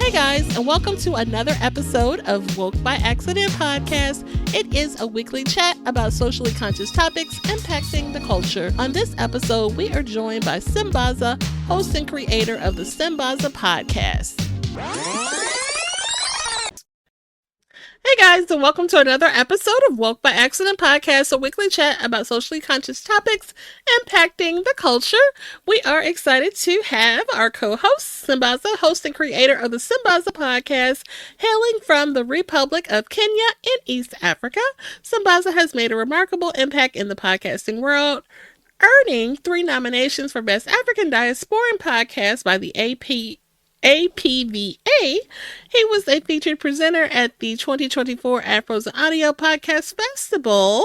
Hey guys, and welcome to another episode of Woke by Accident Podcast. It is a weekly chat about socially conscious topics impacting the culture. On this episode, we are joined by Sambaza, host and creator of the Sambaza Podcast. Hey guys, and welcome to another episode of Woke by Accident Podcast, a weekly chat about socially conscious topics impacting the culture. We are excited to have our co-host, Sambaza, host and creator of the Sambaza Podcast, hailing from the Republic of Kenya in East Africa. Sambaza has made a remarkable impact in the podcasting world, earning 3 nominations for Best African Diasporan Podcast by the APVA. He was a featured presenter at the 2024 Afros and Audio Podcast Festival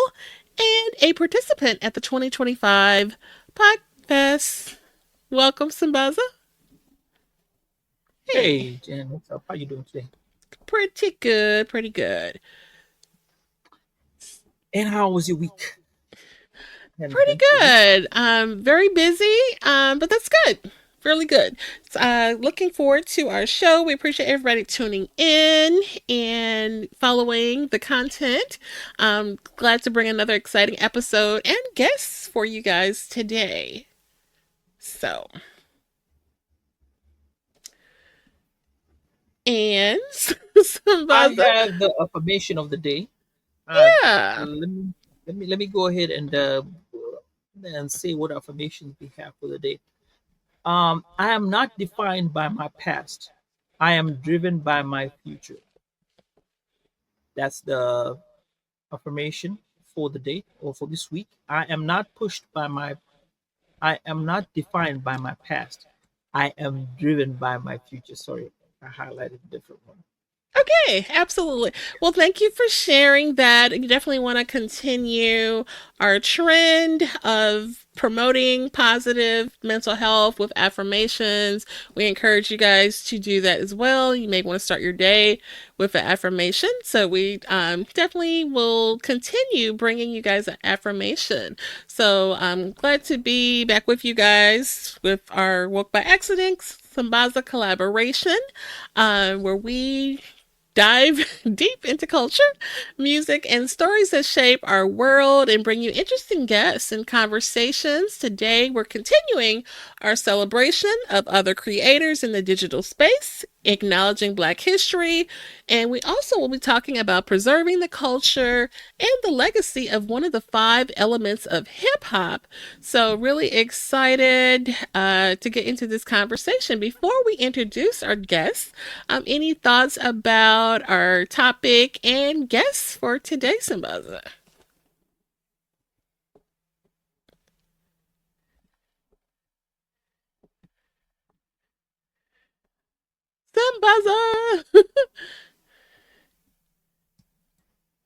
and a participant at the 2025 Podfest. Welcome, Sambaza. Hey, Jen, what's up? How you doing today? Pretty good. And how was your week? Pretty good. Very busy, but that's good. Really good. Looking forward to our show. We appreciate everybody tuning in and following the content. Glad to bring another exciting episode and guests for you guys today. So, and I have the affirmation of the day. Yeah. Let me go ahead and say what affirmations we have for the day. I am not defined by my past. I am driven by my future. That's the affirmation for the day or for this week. I am not defined by my past. I am driven by my future. Sorry, I highlighted a different one. Okay, absolutely. Well, thank you for sharing that. You definitely want to continue our trend of promoting positive mental health with affirmations. We encourage you guys to do that as well. You may want to start your day with an affirmation. So we definitely will continue bringing you guys an affirmation. So I'm glad to be back with you guys with our Woke by Accident Sambaza collaboration, where we dive deep into culture, music, and stories that shape our world and bring you interesting guests and conversations. Today, we're continuing our celebration of other creators in the digital space, acknowledging Black history, and we also will be talking about preserving the culture and the legacy of one of the 5 elements of hip-hop. So really excited to get into this conversation. Before we introduce our guests, any thoughts about our topic and guests for today, Sambaza? Sambaza!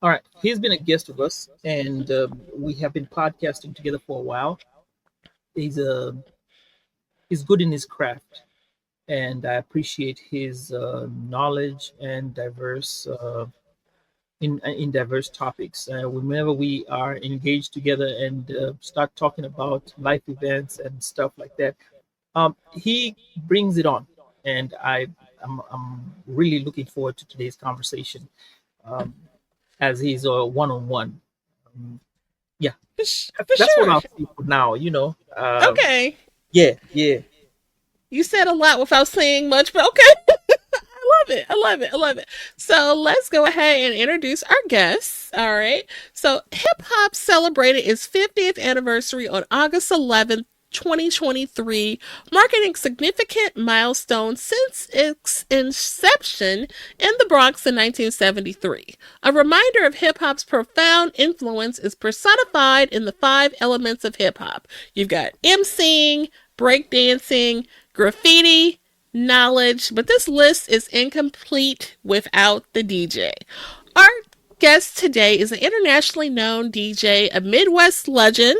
All right, he's been a guest of us, and we have been podcasting together for a while. He's good in his craft, and I appreciate his knowledge and diverse in diverse topics. Whenever we are engaged together and start talking about life events and stuff like that, he brings it on, and I'm really looking forward to today's conversation, as he's a one-on-one. Yeah, that's sure. what I'll see for now. Okay. Yeah. You said a lot without saying much, but okay. I love it. So let's go ahead and introduce our guests. All right. So hip hop celebrated its 50th anniversary on August 11th, 2023, marking a significant milestone since its inception in the Bronx in 1973. A reminder of hip-hop's profound influence is personified in the 5 elements of hip-hop. You've got emceeing, breakdancing, graffiti, knowledge, but this list is incomplete without the DJ. Our guest today is an internationally known DJ, a Midwest legend,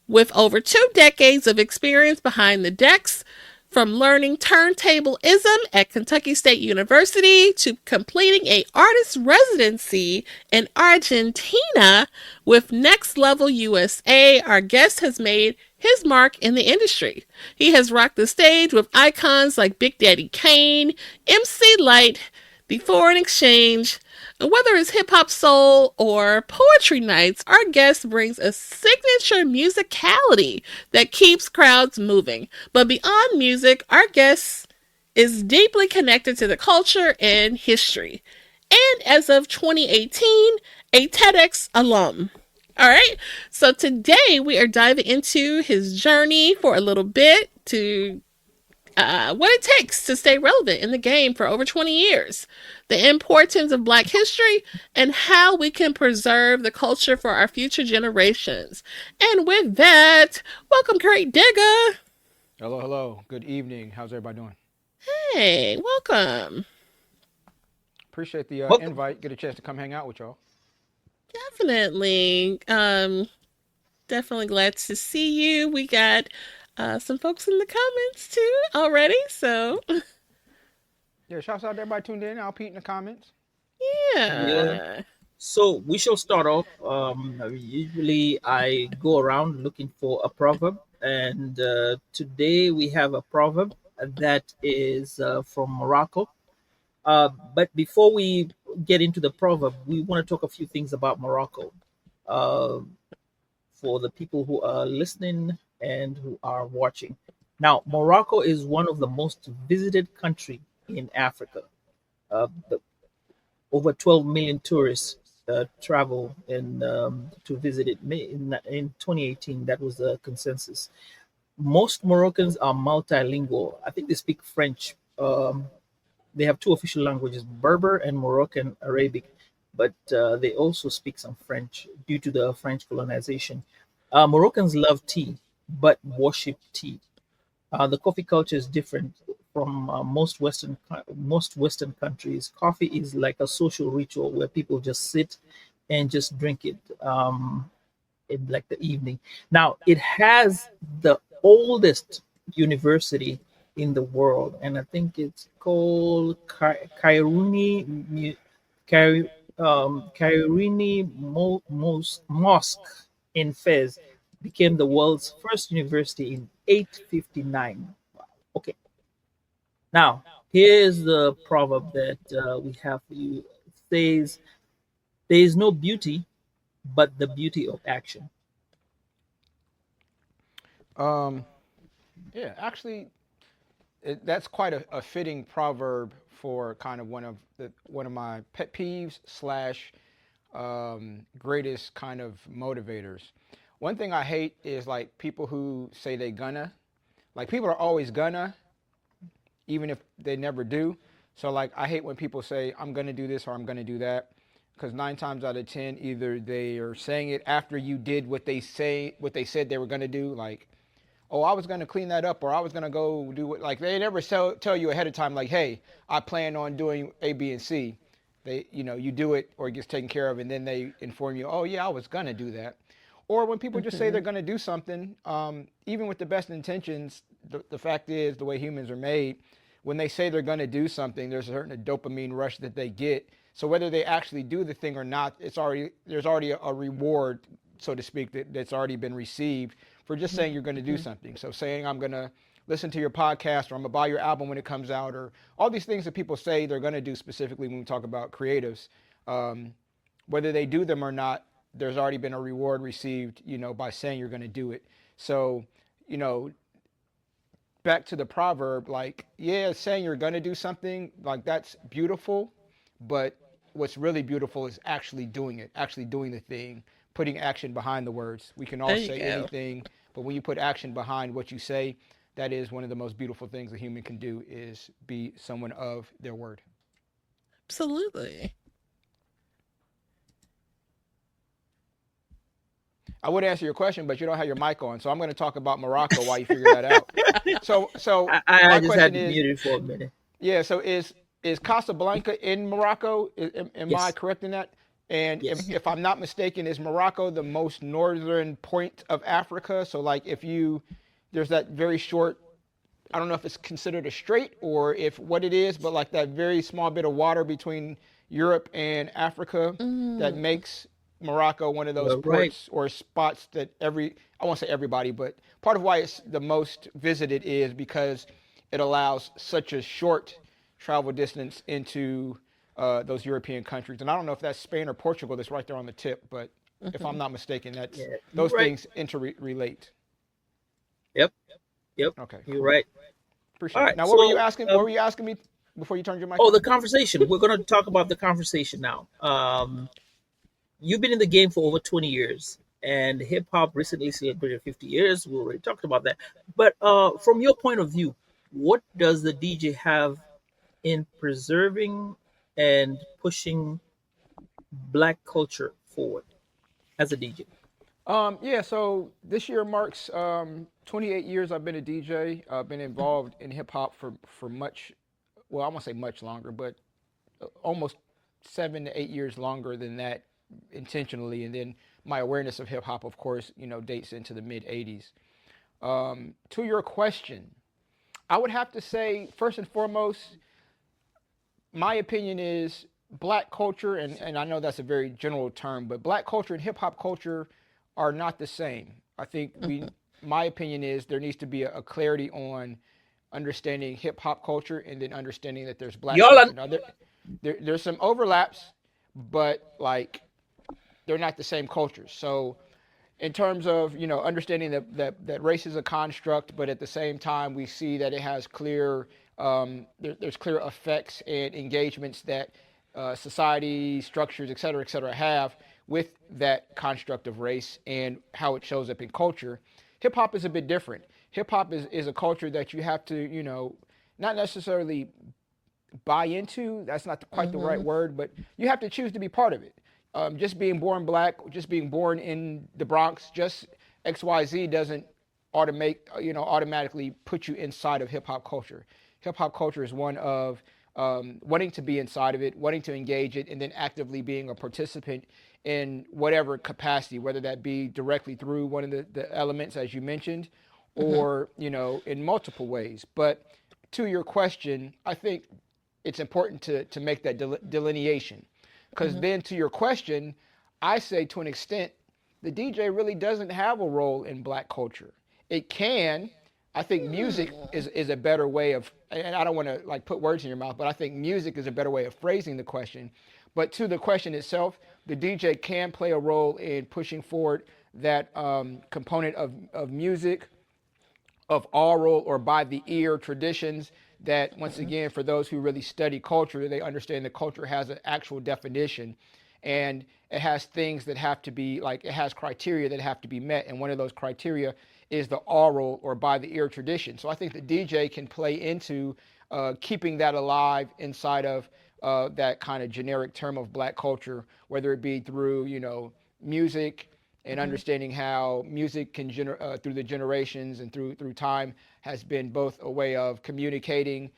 with over 2 decades of experience behind the decks, from learning turntablism at Kentucky State University to completing an artist residency in Argentina with Next Level USA. Our guest has made his mark in the industry. He has rocked the stage with icons like Big Daddy Kane, MC Light, The Foreign Exchange. Whether it's hip hop soul or poetry nights, our guest brings a signature musicality that keeps crowds moving. But beyond music, our guest is deeply connected to the culture and history. And as of 2018, a TEDx alum. All right. So today we are diving into his journey for a little bit to what it takes to stay relevant in the game for over 20 years, the importance of Black history, and how we can preserve the culture for our future generations. And with that, welcome, Krate Digga. Hello, hello. Good evening. How's everybody doing? Hey, welcome. Appreciate the Welcome. invite. Get a chance to come hang out with y'all. Definitely. Definitely glad to see you. We got some folks in the comments too already. So Yeah, shouts out to everybody tuned in. I'll Pete in the comments. Yeah. yeah. So we shall start off. Usually, I go around looking for a proverb, and today we have a proverb that is from Morocco. But before we get into the proverb, we want to talk a few things about Morocco uh, for the people who are listening and who are watching. Now, Morocco is one of the most visited country in Africa. The over 12 million tourists travel to visit it in 2018. That was the consensus. Most Moroccans are multilingual. I think they speak French. They have two official languages, Berber and Moroccan Arabic, but they also speak some French due to the French colonization. Moroccans love tea, but worship tea. The coffee culture is different from most Western countries. Coffee is like a social ritual where people just sit and just drink it in like the evening. Now it has the oldest university in the world, and I think it's called Kai- Kairouni Mosque in Fez. Became the world's first university in 859. Okay, now here's the proverb that we have for you. It says, "There is no beauty, but the beauty of action." Um, yeah, actually, that's quite a fitting proverb for kind of one of my pet peeves slash greatest kind of motivators. One thing I hate is like people who say they gonna, like people are always gonna, even if they never do. So like I hate when people say I'm gonna do this or I'm gonna do that, because 9 times out of 10, either they are saying it after you did what they said they were gonna do, like, oh, I was gonna clean that up, or I was gonna go do it. Like they never tell you ahead of time, like, hey, I plan on doing A, B, and C. You do it or it gets taken care of, and then they inform you, oh yeah, I was gonna do that. Or when people just say they're Mm-hmm. gonna do something, even with the best intentions, the fact is the way humans are made. When they say they're gonna do something, there's a certain dopamine rush that they get. So whether they actually do the thing or not, there's already a reward, so to speak, that's already been received for just saying you're going to do something. So saying I'm going to listen to your podcast, or I'm going to buy your album when it comes out, or all these things that people say they're going to do, specifically when we talk about creatives, um, whether they do them or not, there's already been a reward received, by saying you're going to do it. So, you know, back to the proverb, like, yeah, saying you're going to do something, like that's beautiful, but what's really beautiful is actually doing it, actually doing the thing, putting action behind the words. We can all There you say go. anything, but when you put action behind what you say, that is one of the most beautiful things a human can do, is be someone of their word. Absolutely. I would answer your question, but you don't have your mic on, so I'm going to talk about Morocco while you figure that out. So I my just had question to is, mute it for a minute. yeah. So is Casablanca in Morocco? Am I Yes, correct in that? And if, yes. if I'm not mistaken, is Morocco the most northern point of Africa? So like if you, there's that very short, I don't know if it's considered a strait or if what it is, but like that very small bit of water between Europe and Africa that Mm. makes Morocco one of those You're right. ports or spots that I won't say everybody, but part of why it's the most visited is because it allows such a short travel distance into those European countries. And I don't know if that's Spain or Portugal that's right there on the tip, but if I'm not mistaken, that's Yeah, you're those right. things interrelate. Yep, yep, Okay, you're cool. right. All Appreciate it. right, Now, what were you so asking? What were you asking me before you turned your mic oh, on? the conversation. We're gonna talk about the conversation now. You've been in the game for over 20 years, and hip hop recently celebrated 50 years. We already talked about that. But from your point of view, what does the DJ have in preserving and pushing Black culture forward as a DJ? Yeah, so this year marks 28 years I've been a DJ. I've been involved in hip hop for much, well, I won't say much longer, but almost 7 to 8 years longer than that intentionally. And then my awareness of hip hop, of course, dates into the mid 80s. To your question, I would have to say, first and foremost, my opinion is Black culture, and I know that's a very general term, but Black culture and hip hop culture are not the same. I think my opinion is there needs to be a clarity on understanding hip hop culture and then understanding that there's Black Y'all are culture. Now, there's some overlaps, but like they're not the same cultures. So in terms of understanding that race is a construct, but at the same time we see that it has clear there's clear effects and engagements that society structures, et cetera, have with that construct of race and how it shows up in culture. Hip hop is a bit different. Hip hop is a culture that you have to not necessarily buy into. That's not quite the right word, but you have to choose to be part of it. Just being born Black, just being born in the Bronx, just XYZ doesn't automatically put you inside of hip hop culture. Hip hop culture is one of wanting to be inside of it, wanting to engage it, and then actively being a participant in whatever capacity, whether that be directly through one of the elements as you mentioned, or in multiple ways. But to your question, I think it's important to make that delineation. Because then to your question, I say to an extent, the DJ really doesn't have a role in Black culture. It can. I think music is a better way of, and I don't want to like put words in your mouth, but I think music is a better way of phrasing the question. But to the question itself, the DJ can play a role in pushing forward that component of music, of oral or by the ear traditions that once again for those who really study culture, they understand that culture has an actual definition and it has things that have to be like it has criteria that have to be met, and one of those criteria is the oral or by the ear tradition. So I think the DJ can play into keeping that alive inside of that kind of generic term of Black culture, whether it be through music and understanding how music can through the generations and through time has been both a way of communicating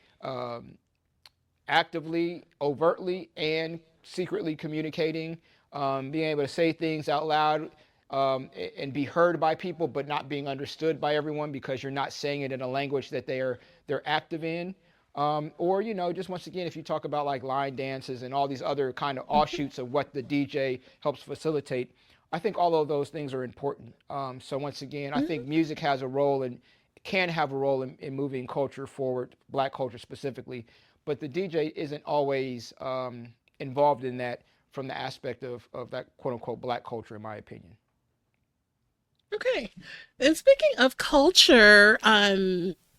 actively, overtly, and secretly communicating, being able to say things out loud and be heard by people, but not being understood by everyone because you're not saying it in a language that they're active in. Or just once again, if you talk about like line dances and all these other kind of offshoots of what the DJ helps facilitate, I think all of those things are important. So once again, I think music has a role and can have a role in moving culture forward, Black culture specifically, but the DJ isn't always involved in that from the aspect of that quote unquote Black culture, in my opinion. Okay. And speaking of culture,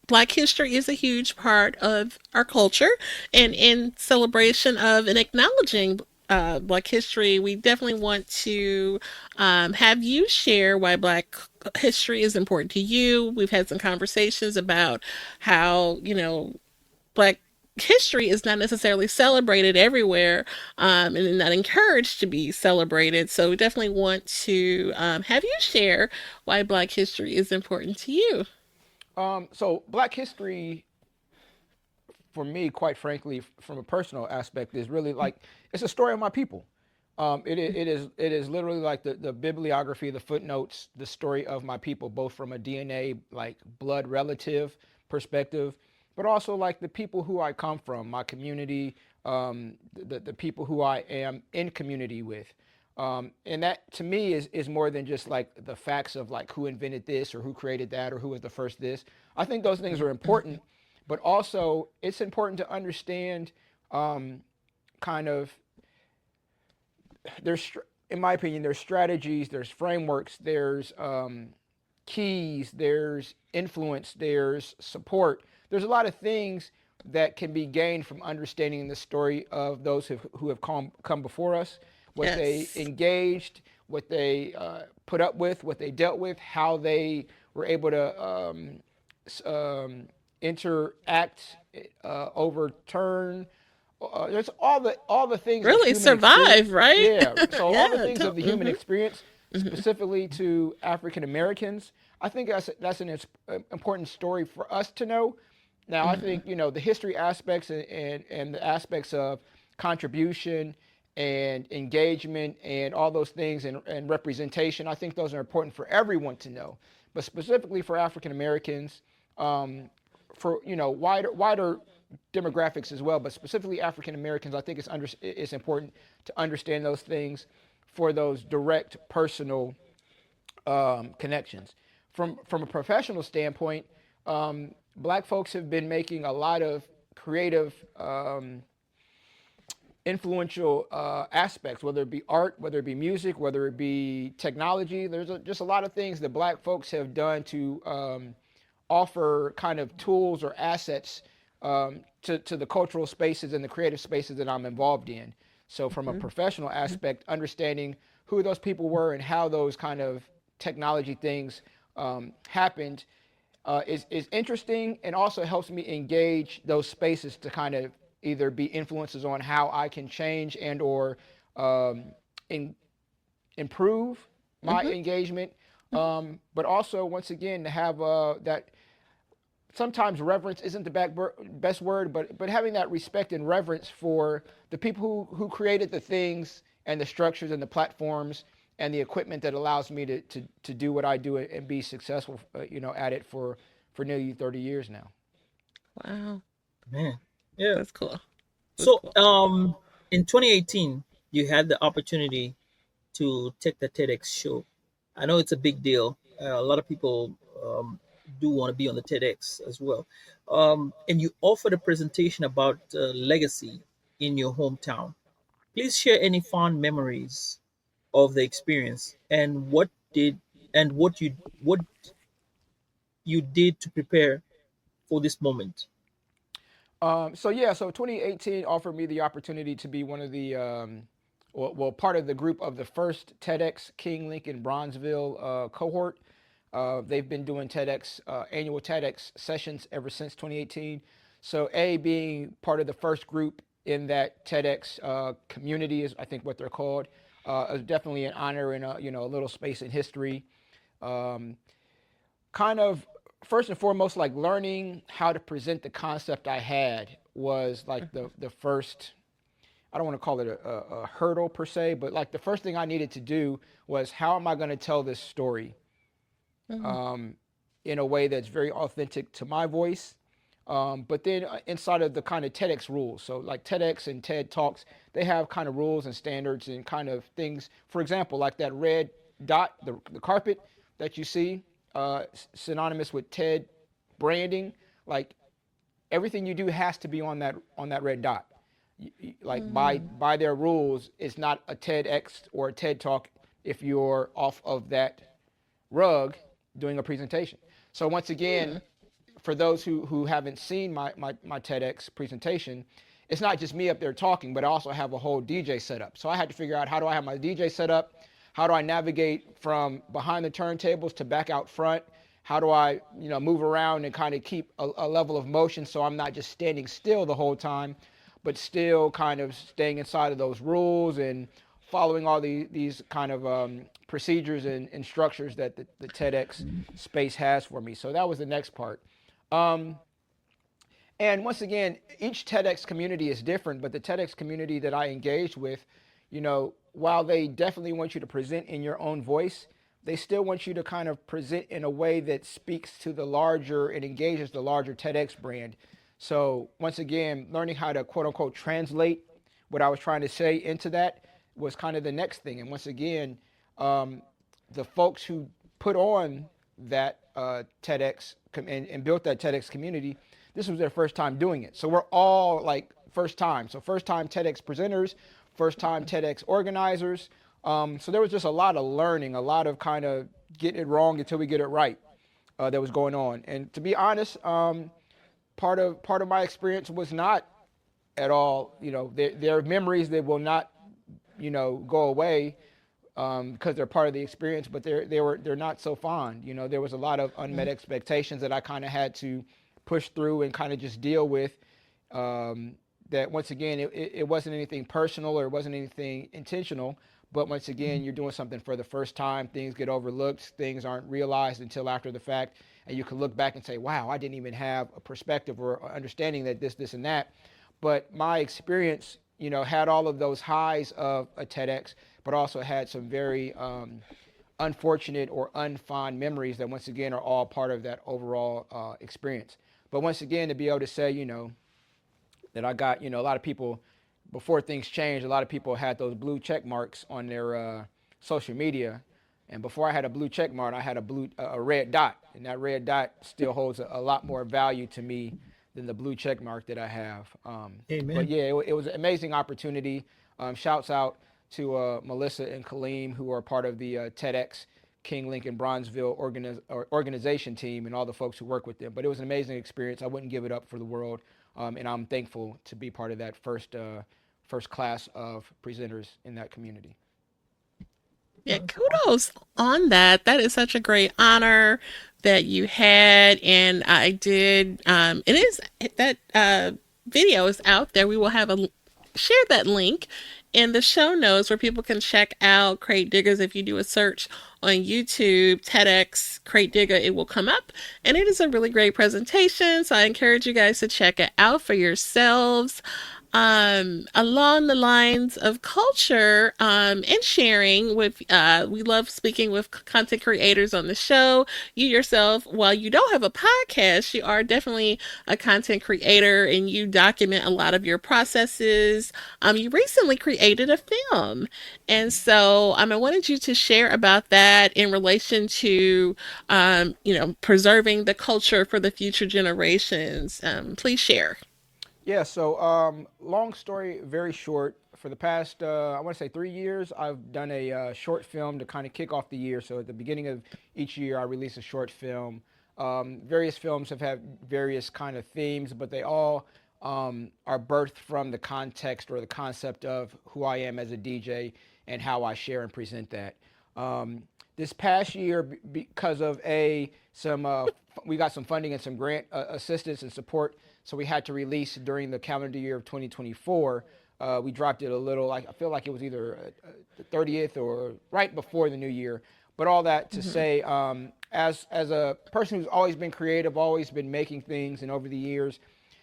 Black history is a huge part of our culture, and in celebration of and acknowledging Black history, we definitely want to have you share why Black history is important to you. We've had some conversations about how, Black history is not necessarily celebrated everywhere, and not encouraged to be celebrated. So we definitely want to have you share why Black history is important to you. So Black history, for me, quite frankly, from a personal aspect, is really like it's a story of my people. It is literally like the bibliography, the footnotes, the story of my people, both from a DNA like blood relative perspective, but also like the people who I come from, my community, the people who I am in community with. And that to me is more than just like the facts of like who invented this or who created that or who was the first this. I think those things are important, but also it's important to understand kind of there's in my opinion there's strategies, there's frameworks, there's keys, there's influence, there's support. There's a lot of things that can be gained from understanding the story of those who have come before us, what they Yes. engaged, what they put up with, what they dealt with, how they were able to interact, overturn. There's all the things of Really human experience. survive, right? Yeah, so all the Yeah. things of the human Mm-hmm. experience, specifically to African Americans. I think that's an important story for us to know. Now, I Mm-hmm. think the history aspects and the aspects of contribution and engagement and all those things and representation. I think those are important for everyone to know, but specifically for African Americans, for wider demographics as well, but specifically African Americans. I think it's important to understand those things for those direct personal connections. From a professional standpoint, black folks have been making a lot of creative, influential aspects, whether it be art, whether it be music, whether it be technology. There's just a lot of things that black folks have done to offer kind of tools or assets to the cultural spaces and the creative spaces that I'm involved in. So, from a professional aspect, understanding who those people were and how those kind of technology things happened is interesting, and also helps me engage those spaces to kind of either be influences on how I can change and or in, improve my Mm-hmm. engagement, but also once again to have that sometimes reverence isn't the best word, but having that respect and reverence for the people who created the things and the structures and the platforms and the equipment that allows me to do what I do and be successful, at it for nearly 30 years now. Wow. Man. Yeah. That's cool. That's So, cool. in 2018, you had the opportunity to take the TEDx show. I know it's a big deal. A lot of people do want to be on the TEDx as well. And you offered a presentation about legacy in your hometown. Please share any fond memories of the experience and what you did to prepare for this moment. So 2018 offered me the opportunity to be one of the part of the group of the first TEDx King Lincoln Bronzeville cohort. They've been doing TEDx annual TEDx sessions ever since 2018. So being part of the first group in that TEDx community is I think what they're called. Is definitely an honor and a little space in history. Um, Kind of first and foremost, like learning how to present the concept I had was like the first. I don't want to call it a hurdle per se, but like the first thing I needed to do was how am I going to tell this story Mm-hmm. um, in a way that's very authentic to my voice. But then inside of the kind of TEDx rules, so like TEDx and TED Talks, they have kind of rules and standards and kind of things. For example, like that red dot, the carpet that you see, synonymous with TED branding. Like everything you do has to be on that red dot. Like Mm-hmm. by their rules, it's not a TEDx or a TED Talk if you're off of that rug doing a presentation. So once again, for those who haven't seen my TEDx presentation, it's not just me up there talking, but I also have a whole DJ setup. So I had to figure out how do I have my DJ set up? How do I navigate from behind the turntables to back out front? How do I, move around and kind of keep a level of motion so I'm not just standing still the whole time, but still kind of staying inside of those rules and following all these kind of procedures and structures that the TEDx space has for me. So that was the next part. Um, and once again, each TEDx community is different, but the TEDx community that I engaged with, while they definitely want you to present in your own voice, they still want you to kind of present in a way that speaks to the larger and engages the larger TEDx brand. So once again, learning how to quote unquote translate what I was trying to say into that was kind of the next thing. And once again, the folks who put on that TEDx and built that TEDx community, this was their first time doing it. So we're all like first time. So first time TEDx presenters, first time TEDx organizers. So there was just a lot of learning, a lot of kind of getting it wrong until we get it right that was going on. And to be honest, part of my experience was not at all, there are memories that will not, go away because they're part of the experience, but they're not so fond. There was a lot of unmet expectations that I kind of had to push through and kind of just deal with. That once again, it wasn't anything personal or it wasn't anything intentional, but once again, you're doing something for the first time. Things get overlooked. Things aren't realized until after the fact, and you can look back and say, "Wow, I didn't even have a perspective or understanding that this, and that." But my experience, had all of those highs of a TEDx, but also had some very unfortunate or unfond memories that once again are all part of that overall experience. But once again, to be able to say, that I got, a lot of people, before things changed, a lot of people had those blue check marks on their social media. And before I had a blue check mark, I had a red dot. And that red dot still holds a lot more value to me than the blue check mark that I have. Amen. But yeah, it was an amazing opportunity. Shouts out to Melissa and Kaleem, who are part of the TEDx King Lincoln Bronzeville organization team and all the folks who work with them. But it was an amazing experience. I wouldn't give it up for the world. And I'm thankful to be part of that first class of presenters in that community. Yeah, kudos on that. That is such a great honor that you had, and I did. It is that video is out there. We will have share that link in the show notes where people can check out Krate Diggers. If you do a search on YouTube, TEDx Krate Digga, it will come up, and it is a really great presentation. So I encourage you guys to check it out for yourselves. Along the lines of culture and sharing with we love speaking with content creators on the show. You yourself, while you don't have a podcast, you are definitely a content creator and you document a lot of your processes. You recently created a film, and so I wanted you to share about that in relation to preserving the culture for the future generations. Please share. Yeah, so long story, very short. For the past, I want to say 3 years, I've done a short film to kind of kick off the year. So at the beginning of each year, I release a short film. Various films have had various kind of themes, but they all are birthed from the context or the concept of who I am as a DJ and how I share and present that. This past year, because of we got some funding and some grant assistance and support, so we had to release during the calendar year of 2024. We dropped it a little, I feel like it was either the 30th or right before the new year. But all that to say, as a person who's always been creative, always been making things, and over the years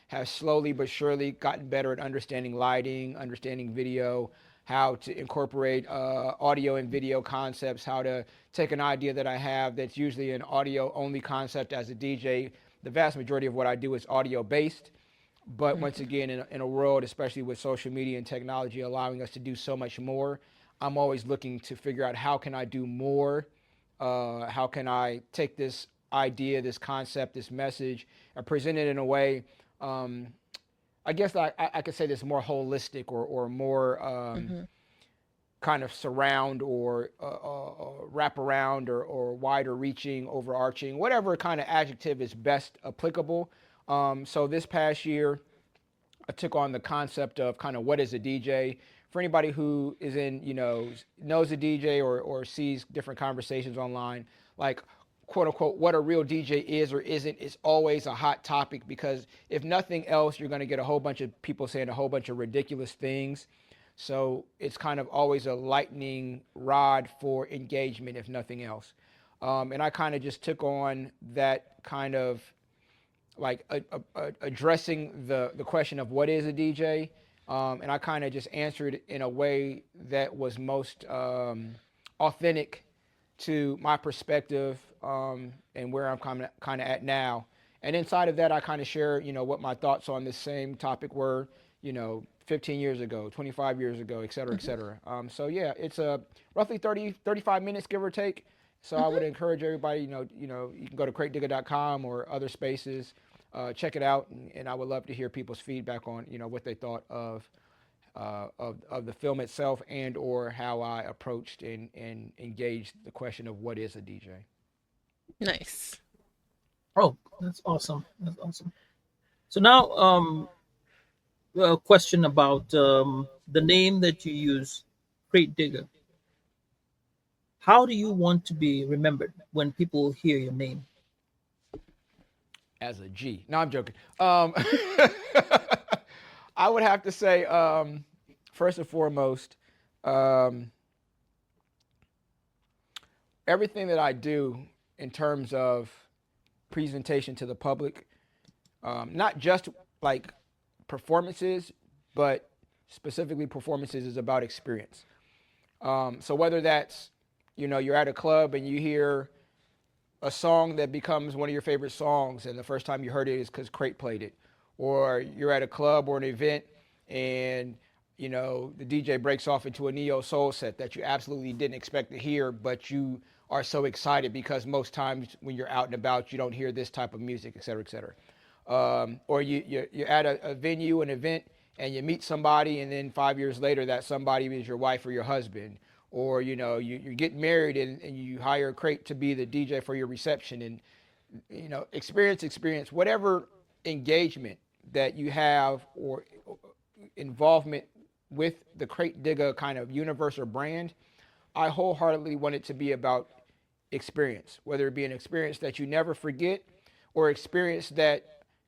has slowly but surely gotten better at understanding lighting, understanding video, how to incorporate audio and video concepts, how to take an idea that I have that's usually an audio-only concept as a DJ. The vast majority of what I do is audio-based. But once again, in a world, especially with social media and technology allowing us to do so much more, I'm always looking to figure out how can I do more? How can I take this idea, this concept, this message, and present it in a way, I guess I could say this more holistic or more kind of surround or wrap around or wider reaching, overarching, whatever kind of adjective is best applicable. So this past year, I took on the concept of kind of what is a DJ. For anybody who is knows a DJ or sees different conversations online, like quote unquote, what a real DJ is or isn't is always a hot topic, because if nothing else, you're going to get a whole bunch of people saying a whole bunch of ridiculous things. So it's kind of always a lightning rod for engagement, if nothing else. And I kind of just took on that kind of like addressing the question of what is a DJ. And I kind of just answered in a way that was most authentic to my perspective and where I'm kind of at now. And inside of that, I kind of share, what my thoughts on this same topic were, 15 years ago, 25 years ago, et cetera, et cetera. So yeah, it's roughly 30, 35 minutes, give or take. So I would encourage everybody, you can go to kratedigga.com or other spaces, check it out, and I would love to hear people's feedback on, what they thought of the film itself and or how I approached and engaged the question of what is a DJ. Nice. Oh, that's awesome. That's awesome. So now, a question about the name that you use, Krate Digga. How do you want to be remembered when people hear your name? As a G. No, I'm joking. I would have to say, first and foremost, everything that I do in terms of presentation to the public, not just like performances, but specifically performances is about experience. So whether that's, you're at a club and you hear a song that becomes one of your favorite songs and the first time you heard it is because Krate played it, or you're at a club or an event and the DJ breaks off into a neo soul set that you absolutely didn't expect to hear, but you are so excited because most times when you're out and about you don't hear this type of music, et cetera, et cetera. Or you're at a venue, an event, and you meet somebody, and then 5 years later that somebody is your wife or your husband. Or you're getting married and you hire Krate to be the DJ for your reception, and experience whatever engagement that you have or involvement with the Krate Digga kind of universe or brand. I wholeheartedly want it to be about experience, whether it be an experience that you never forget or experience that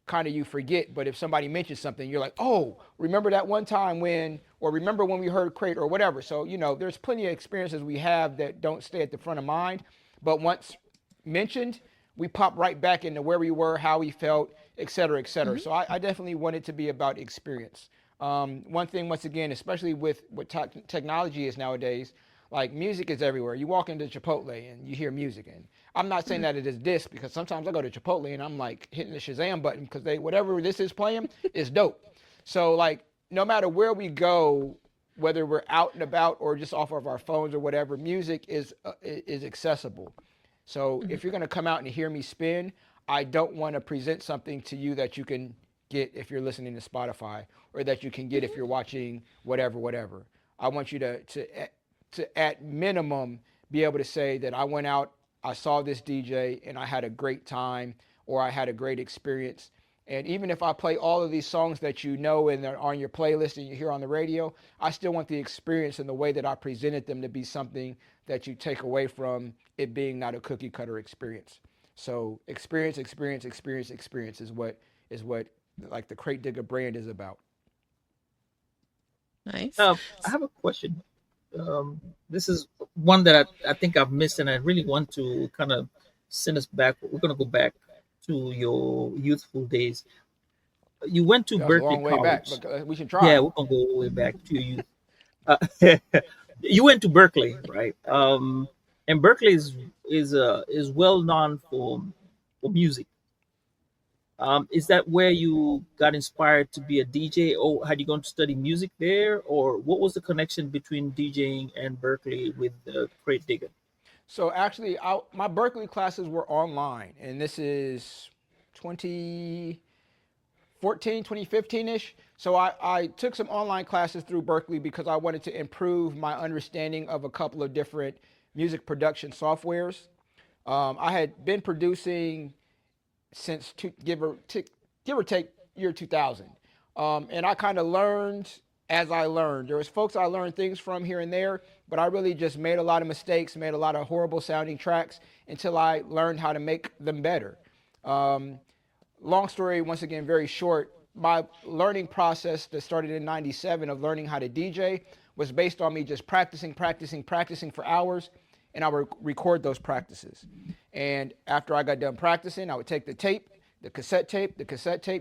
kind of you forget, but if somebody mentions something, you're like, oh, remember that one time when, or remember when we heard Krate or whatever. So, there's plenty of experiences we have that don't stay at the front of mind, but once mentioned, we pop right back into where we were, how we felt, et cetera, et cetera. So I definitely want it to be about experience. One thing, once again, especially with what technology is nowadays, like music is everywhere. You walk into Chipotle and you hear music, and I'm not saying that it is this, because sometimes I go to Chipotle and I'm like hitting the Shazam button because whatever this is playing is dope. So like no matter where we go, whether we're out and about or just off of our phones or whatever, music is accessible. So if you're gonna come out and hear me spin, I don't want to present something to you that you can get if you're listening to Spotify, or that you can get if you're watching whatever. I want you to at minimum be able to say that I went out, I saw this DJ, and I had a great time, or I had a great experience. And even if I play all of these songs that and they're on your playlist and you hear on the radio, I still want the experience and the way that I presented them to be something that you take away from it being not a cookie cutter experience. So experience is what like the Krate Digga brand is about. Nice. I have a question. This is one that I think I've missed, and I really want to kind of send us back. We're going to go back to your youthful days. You went to That's Berkeley a long way College. back, but we should try. Yeah, we're going to go all the way back to your youth. Uh, you went to Berkeley, right? And Berkeley is well known for music. Is that where you got inspired to be a DJ, or had you gone to study music there, or what was the connection between DJing and Berkeley with Krate Digga? So actually, my Berkeley classes were online, and this is 2014, 2015-ish. So I took some online classes through Berkeley because I wanted to improve my understanding of a couple of different music production softwares. I had been producing since give or take year 2000. And I kind of learned as I learned. There was folks I learned things from here and there, but I really just made a lot of mistakes, made a lot of horrible sounding tracks until I learned how to make them better. Long story, once again, very short. My learning process that started in 97 of learning how to DJ was based on me just practicing for hours, and I would record those practices. And after I got done practicing, I would take the cassette tape,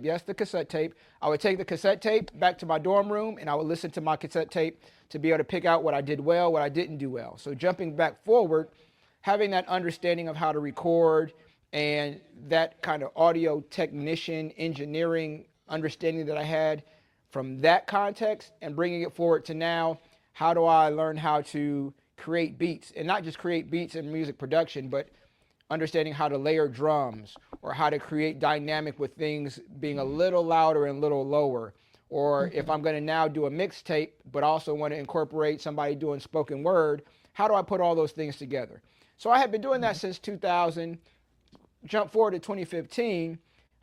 yes, the cassette tape. I would take the cassette tape back to my dorm room, and I would listen to my cassette tape to be able to pick out what I did well, what I didn't do well. So jumping back forward, having that understanding of how to record and that kind of audio technician engineering understanding that I had from that context and bringing it forward to now, how do I learn how to create beats, and not just create beats in music production, but understanding how to layer drums, or how to create dynamic with things being a little louder and a little lower. Or if I'm going to now do a mixtape, but also want to incorporate somebody doing spoken word, how do I put all those things together? So I have been doing that since 2000. Jump forward to 2015.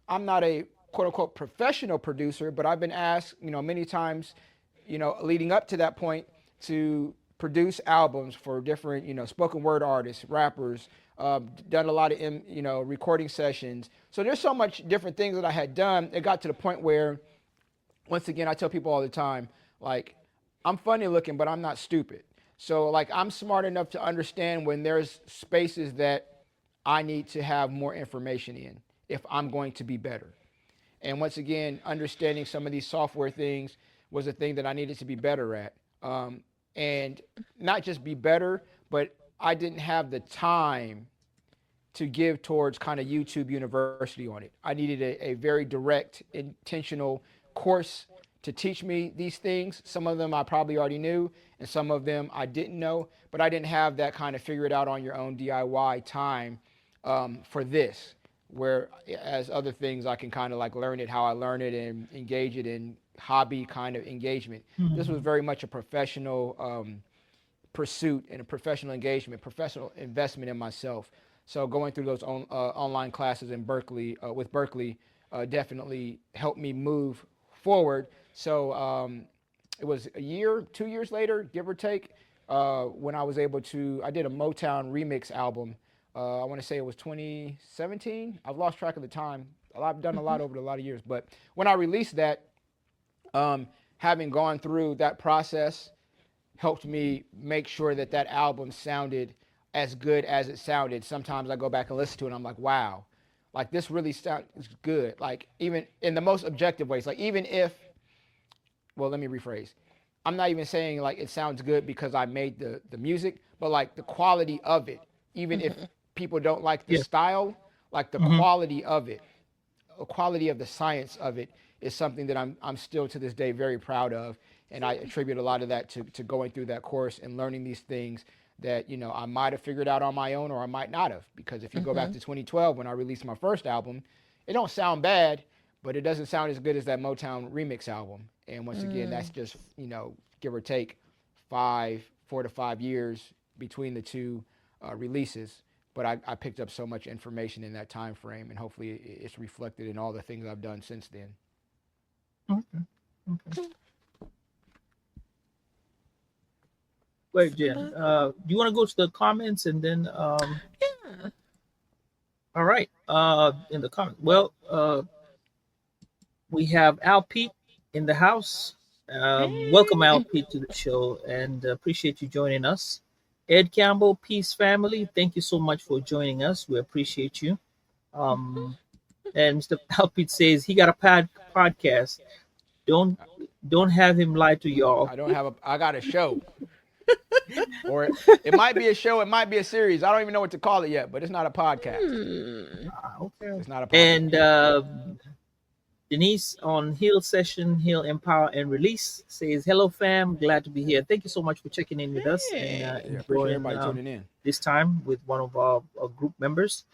I'm not a quote unquote professional producer, but I've been asked, many times, leading up to that point, to produce albums for different, spoken word artists, rappers, done a lot of, recording sessions. So there's so much different things that I had done. It got to the point where, once again, I tell people all the time, like, I'm funny looking, but I'm not stupid. So like, I'm smart enough to understand when there's spaces that I need to have more information in if I'm going to be better. And once again, understanding some of these software things was a thing that I needed to be better at. And not just be better, but I didn't have the time to give towards kind of YouTube University on it. I needed a very direct, intentional course to teach me these things. Some of them I probably already knew, and some of them I didn't know, but I didn't have that kind of figure it out on your own DIY time for this, where as other things I can kind of like learn it how I learn it and engage it in hobby kind of engagement. This was very much a professional pursuit and a professional engagement, professional investment in myself. So going through those online classes in Berkeley, with Berkeley, definitely helped me move forward. So it was a year, 2 years later, give or take, when I was able to, I did a Motown remix album. I want to say it was 2017. I've lost track of the time. I've done a lot over a lot of years. But when I released that, having gone through that process helped me make sure that that album sounded as good as it sounded. Sometimes I go back and listen to it and I'm like, wow, like this really sounds good. Like even in the most objective ways, like even if, well, let me rephrase. I'm not even saying like it sounds good because I made the music, but like the quality of it, even if people don't like the style, like the quality of it, the quality of the science of it is something that I'm still to this day very proud of. And I attribute a lot of that to going through that course and learning these things that, I might have figured out on my own or I might not have. Because if you go back to 2012 when I released my first album, it don't sound bad, but it doesn't sound as good as that Motown remix album. And once again, that's just, give or take 4 to 5 years between the two releases. But I picked up so much information in that time frame, and hopefully it's reflected in all the things I've done since then. Okay. Wait, Jen. Do you want to go to the comments and then? Yeah. All right. In the comments. Well, we have Al Pete in the house. Welcome, Al Pete, to the show, and appreciate you joining us. Ed Campbell, Peace Family, thank you so much for joining us. We appreciate you. And Mr. Al Pete says he got a podcast. Don't have him lie to y'all. I got a show. Or it might be a show, it might be a series. I don't even know what to call it yet, but it's not a podcast. Okay. It's not a podcast. And Denise on Heal Session, Heal, Empower, and Release says, hello, fam. Glad to be here. Thank you so much for checking in with us and appreciate everybody tuning in. This time with one of our group members.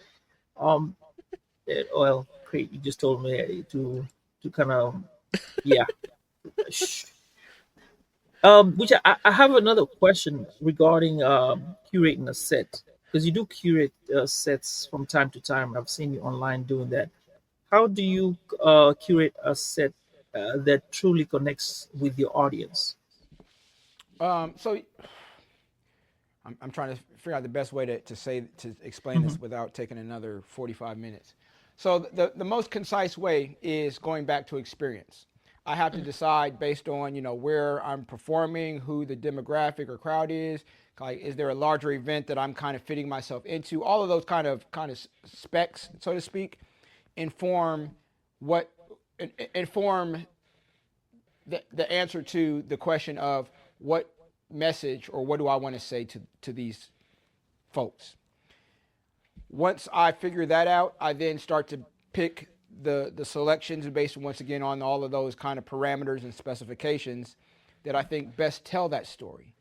Well, Krate, you just told me to kind of, yeah. Which I have another question regarding curating a set, because you do curate sets from time to time. I've seen you online doing that. How do you curate a set that truly connects with your audience? So I'm trying to figure out the best way to explain this without taking another 45 minutes. So the most concise way is going back to experience. I have to decide based on, where I'm performing, who the demographic or crowd is. Like, is there a larger event that I'm kind of fitting myself into? All of those kind of specs, so to speak, inform the answer to the question of what message or what do I want to say to these folks. Once I figure that out, I then start to pick the selections are based once again on all of those kind of parameters and specifications that I think best tell that story.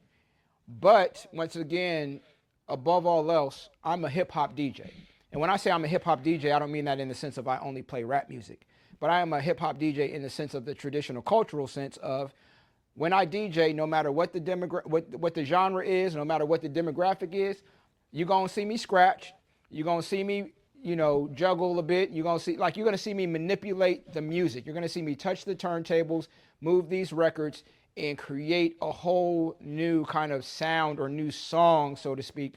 But once again, above all else, I'm a hip hop DJ. And when I say I'm a hip hop DJ, I don't mean that in the sense of I only play rap music, but I am a hip hop DJ in the sense of the traditional cultural sense of when I DJ, no matter what the what the genre is, no matter what the demographic is, you're gonna see me scratch, you're gonna see me, juggle a bit. You're gonna see me manipulate the music. You're gonna see me touch the turntables, move these records, and create a whole new kind of sound or new song, so to speak,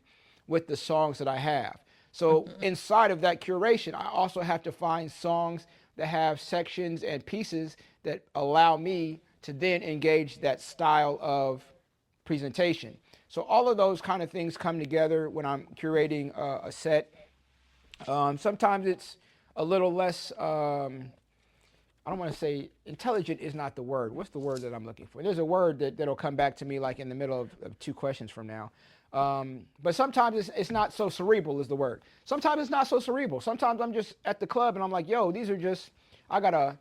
with the songs that I have. So inside of that curation, I also have to find songs that have sections and pieces that allow me to then engage that style of presentation. So all of those kind of things come together when I'm curating a set. Sometimes it's a little less, I don't want to say intelligent is not the word. What's the word that I'm looking for? There's a word that'll come back to me like in the middle of 2 questions from now. But sometimes it's not so cerebral is the word. Sometimes it's not so cerebral. Sometimes I'm just at the club and I'm like, yo, I got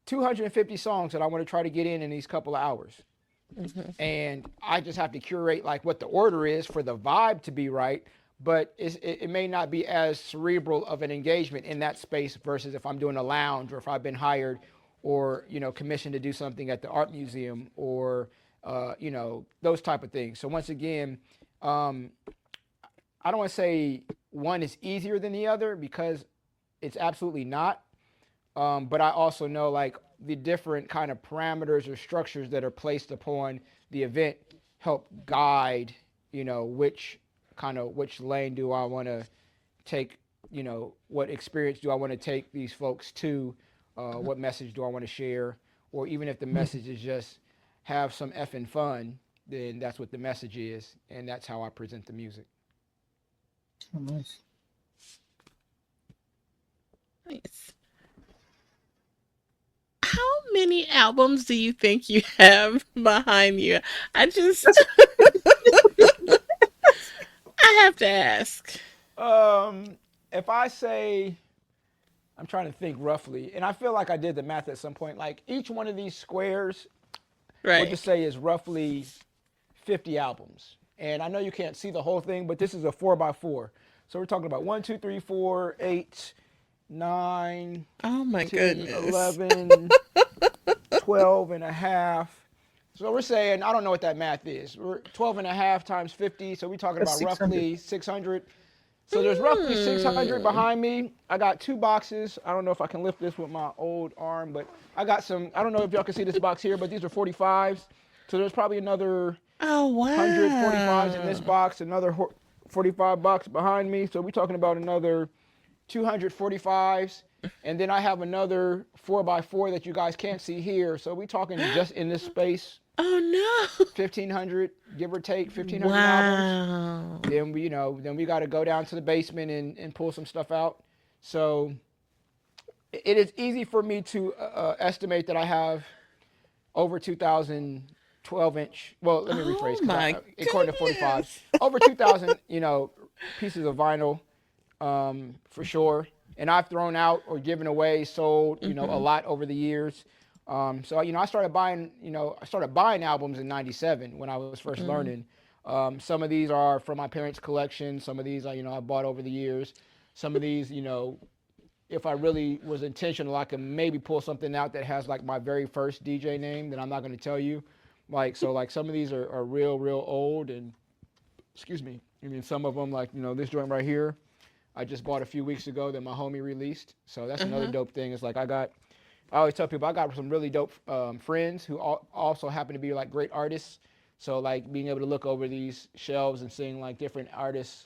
250 songs that I want to try to get in these couple of hours. And I just have to curate like what the order is for the vibe to be right. But it may not be as cerebral of an engagement in that space versus if I'm doing a lounge or if I've been hired or, commissioned to do something at the art museum or, those type of things. So once again, I don't want to say one is easier than the other because it's absolutely not. But I also know like the different kind of parameters or structures that are placed upon the event help guide, which lane do I want to take, what experience do I want to take these folks to, what message do I want to share, or even if the message is just have some effing fun, then that's what the message is, and that's how I present the music. Oh, nice. Nice. How many albums do you think you have behind you? I have to ask. If I say, I'm trying to think roughly, and I feel like I did the math at some point, like each one of these squares, Right. we'll just say is roughly 50 albums. And I know you can't see the whole thing, but this is a 4x4. So we're talking about 1, 2, 3, 4, 8, 9, Oh my 10, goodness. 11, 12 and a half. So we're saying, I don't know what that math is. We're 12 and a half times 50. So we're talking That's about 600. roughly 600. So there's roughly 600 behind me. I got 2 boxes. I don't know if I can lift this with my old arm, but I got some, I don't know if y'all can see this box here, but these are 45s. So there's probably another Oh wow. 145s in this box, another 45 box behind me. So we're talking about another 245s. And then I have another 4x4 that you guys can't see here. So we're talking just in this space. Oh no. 1,500, give or take, 1,500 albums. Wow. Then we got to go down to the basement and pull some stuff out. So it is easy for me to estimate that I have over 2,000 12-inch. Well, let me rephrase. Oh my According to 45, over 2,000, pieces of vinyl, for sure. And I've thrown out or given away, sold, a lot over the years. So I started buying albums in '97 when I was first learning. Some of these are from my parents' collection. Some of these I bought over the years. Some of these, if I really was intentional, I could maybe pull something out that has like my very first DJ name that I'm not going to tell you. Some of these are real old, and excuse me. I mean, some of them this joint right here, I just bought a few weeks ago that my homie released. So that's another dope thing. It's like I always tell people I got some really dope friends who also happen to be like great artists. So like being able to look over these shelves and seeing like different artists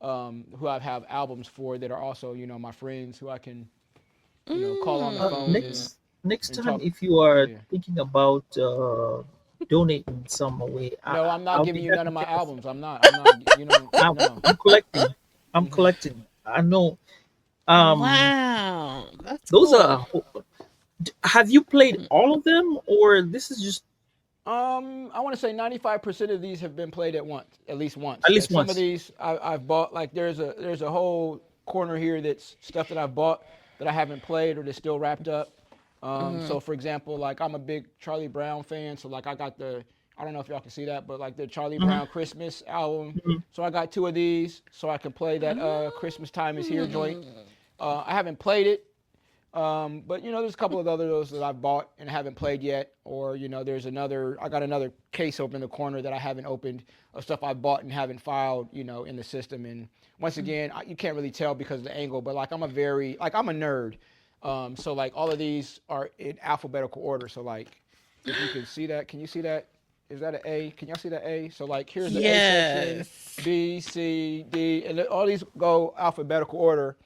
who I have albums for that are also my friends who I can call on the phone. Next and time, talk. if you are Yeah. thinking about donating some way, No, I'm not I'll giving be you none of my happy to- albums. I'm not. No. I'm collecting. I'm collecting. I know. Wow. That's Those cool. are. Have you played all of them, or this is just I want to say 95% of these have been played at least once. At least Some once. of these I've bought. Like there's a whole corner here that's stuff that I've bought that I haven't played or that's still wrapped up. So for example, like I'm a big Charlie Brown fan, so like I got I don't know if y'all can see that, but like the Charlie Brown Christmas album. So I got 2 of these, so I can play that Christmas Time Is Here joint. I haven't played it, but there's a couple of others that I've bought and haven't played yet. Or I got another case open in the corner that I haven't opened of stuff I bought and haven't filed, in the system. And once again, you can't really tell because of the angle, but like I'm a nerd. So like all of these are in alphabetical order. So like if you can see that, can you see that? Is that an A? Can y'all see that A? So like here's the A section, B, C, D, and all these go alphabetical order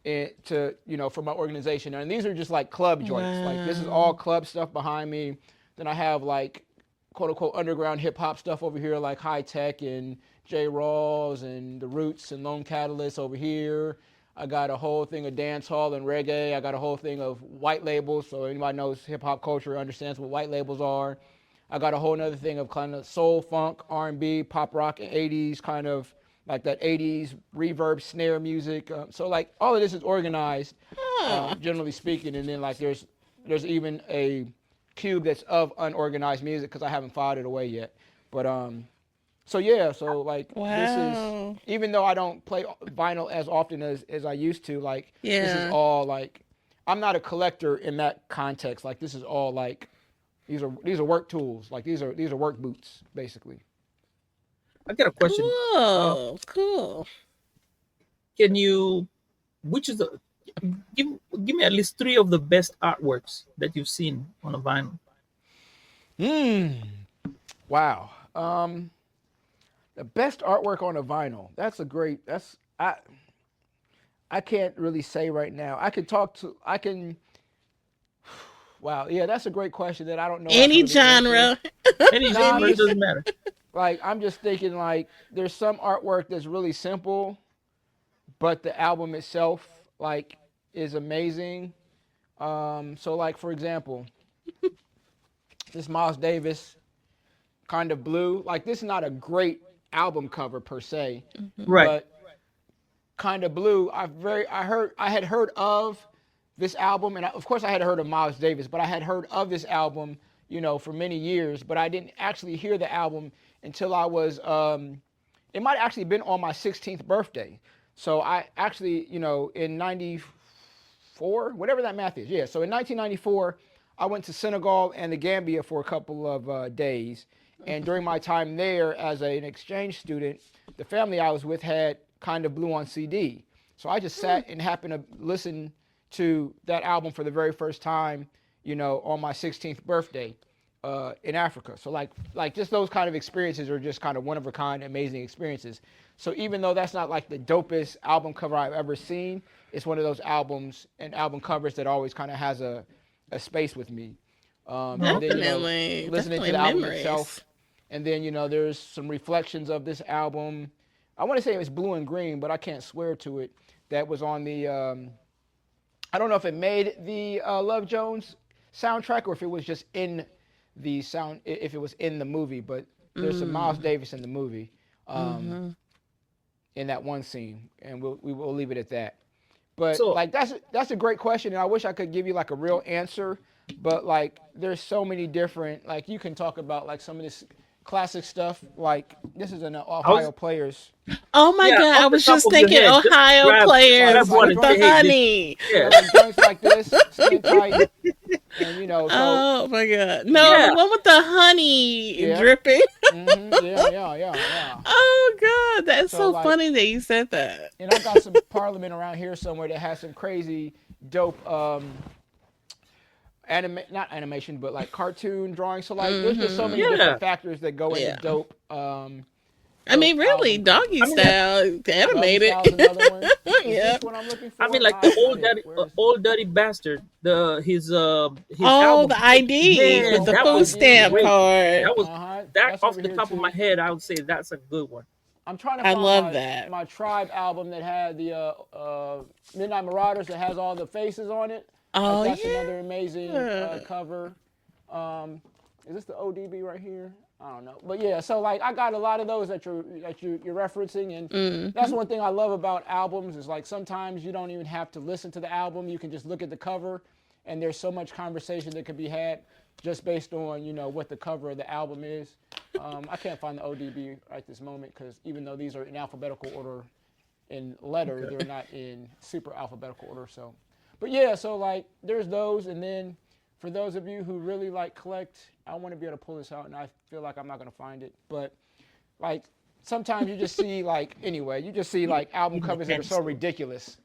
for my organization. And these are just like club joints. Wow. Like this is all club stuff behind me. Then I have like quote unquote underground hip hop stuff over here, like High Tech and J Rawls and The Roots and Lone Catalyst over here. I got a whole thing of dance hall and reggae. I got a whole thing of white labels. So anybody knows hip hop culture understands what white labels are. I got a whole nother thing of kind of soul, funk, R&B, pop rock, and 80s kind of like that 80s reverb snare music. So like all of this is organized, generally speaking. And then like there's even a cube that's of unorganized music because I haven't filed it away yet. But so like this is, even though I don't play vinyl as often as I used to, like this is all like, I'm not a collector in that context. Like this is all like, these are work tools. Like these are work boots, basically. I got a question. Cool. Can you, which is the, give me at least 3 of the best artworks that you've seen on a vinyl? Wow. The best artwork on a vinyl. I can't really say right now. Wow. Yeah, that's a great question that I don't know. Any genre. Any genre, it doesn't matter. Like, I'm just thinking like there's some artwork that's really simple, but the album itself like is amazing. So like for example, this Miles Davis Kind of Blue. Like this is not a great album cover per se, Right. but Kind of Blue. I had heard of this album, and of course I had heard of Miles Davis, but I had heard of this album, for many years, but I didn't actually hear the album until I was, it might have actually been on my 16th birthday. So I actually, in 94, whatever that math is. Yeah. So in 1994, I went to Senegal and the Gambia for a couple of days. And during my time there as an exchange student, the family I was with had Kind of Blue on CD. So I just sat and happened to listen to that album for the very first time, on my 16th birthday in Africa. So like just those kind of experiences are just kind of one of a kind, amazing experiences. So even though that's not like the dopest album cover I've ever seen, it's one of those albums and album covers that always kind of has a space with me. Definitely. And then, listening to the album itself. And then, there's some reflections of this album. I want to say it was Blue and Green, but I can't swear to it. That was on the, I don't know if it made the Love Jones soundtrack or if it was just in the if it was in the movie, but there's some Miles Davis in the movie in that one scene, and we will leave it at that. But so, like that's a great question, and I wish I could give you like a real answer, but like there's so many different, like you can talk about like some of this classic stuff, like this is an Ohio Players. Oh my God, I was just thinking Ohio Players with the honey. Yeah. Like like this, skin tight, and so, oh my God. No, the one with the honey dripping. Yeah. Oh God, that's so like, funny that you said that. And I got some Parliament around here somewhere that has some crazy dope not animation, but like cartoon drawing. So like, there's just so many different factors that go into dope. I mean, really, Doggy Style, animated. Yeah. What I'm looking for. I mean, like the old dirty bastard. His album. The ID with the food stamp card. That was that off the top of my head. I would say that's a good one. I'm trying to find my Tribe album that had the Midnight Marauders that has all the faces on it. Oh, like, that's another amazing cover. Is this the ODB right here? I don't know, but yeah. So like, I got a lot of those that you're referencing, and that's Mm-hmm. one thing I love about albums is like sometimes you don't even have to listen to the album. You can just look at the cover, and there's so much conversation that could be had just based on what the cover of the album is. I can't find the ODB right this moment because even though these are in alphabetical order in letter, Okay. they're not in super alphabetical order. So, but yeah, so like there's those, and then for those of you who really like collect, I want to be able to pull this out, and I feel like I'm not gonna find it, but like sometimes you just see like anyway, you just see Kid, like album kid in a covers that are candy so store. ridiculous.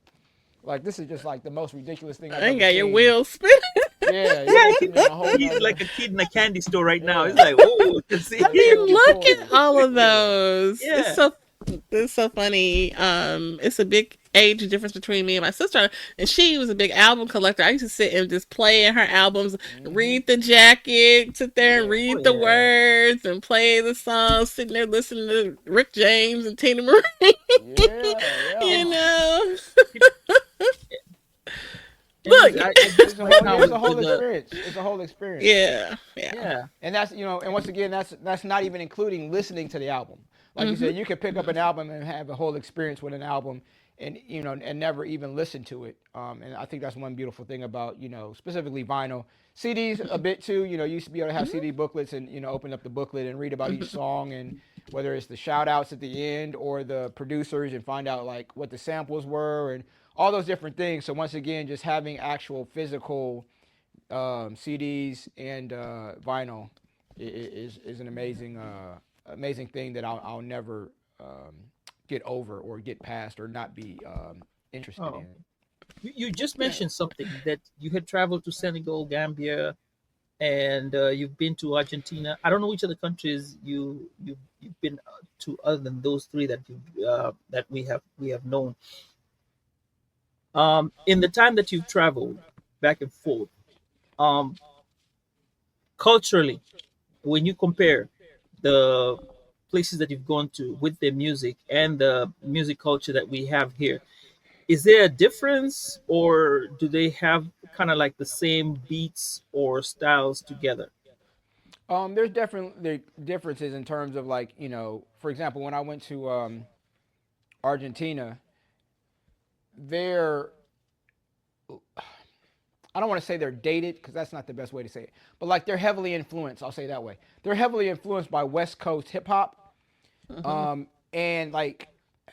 Like this is just like the most ridiculous thing I've I ain't ever got your seen. wheels spinning. Yeah, Yeah, you put me on a whole he's nother. like a kid in a candy store right now. He's Yeah, like, oh, to see I like mean, so him. look important. at all of Yeah, those. Yeah. It's so funny. It's a big age difference between me and my sister, and she was a big album collector. I used to sit and just play in her albums, hmm read the jacket, sit there and yeah, Oh read the yeah. words, and play the songs. Sitting there listening to Rick James and Tina Marie. yeah, yeah. You know, And look, I just It's a right whole now yeah, it's a with whole the experience. It's a whole experience. yeah, yeah. yeah. And that's and once again, that's not even including listening to the album. Like you Hmm. said, you could pick up an album and have a whole experience with an album, and and never even listen to it. And I think that's one beautiful thing about specifically vinyl. CDs a bit too. You used to be able to have CD booklets and open up the booklet and read about each song and whether it's the shout outs at the end or the producers and find out like what the samples were and all those different things. So once again, just having actual physical CDs and vinyl is an amazing thing that I'll never get over or get past or not be interested Oh, in. you just Yeah. mentioned something that you had traveled to Senegal, Gambia, and you've been to Argentina. I don't know which other countries you've been to other than those three that that we have known. In the time that you've traveled back and forth, um, culturally, when you compare the places that you've gone to with their music and the music culture that we have here, is there a difference or do they have kind of like the same beats or styles together? There's definitely differences in terms of like for example, when I went to Argentina, they're I don't want to say they're dated because that's not the best way to say it, but like they're heavily influenced. I'll say it that way. They're heavily influenced by West Coast hip hop, Hmm. and like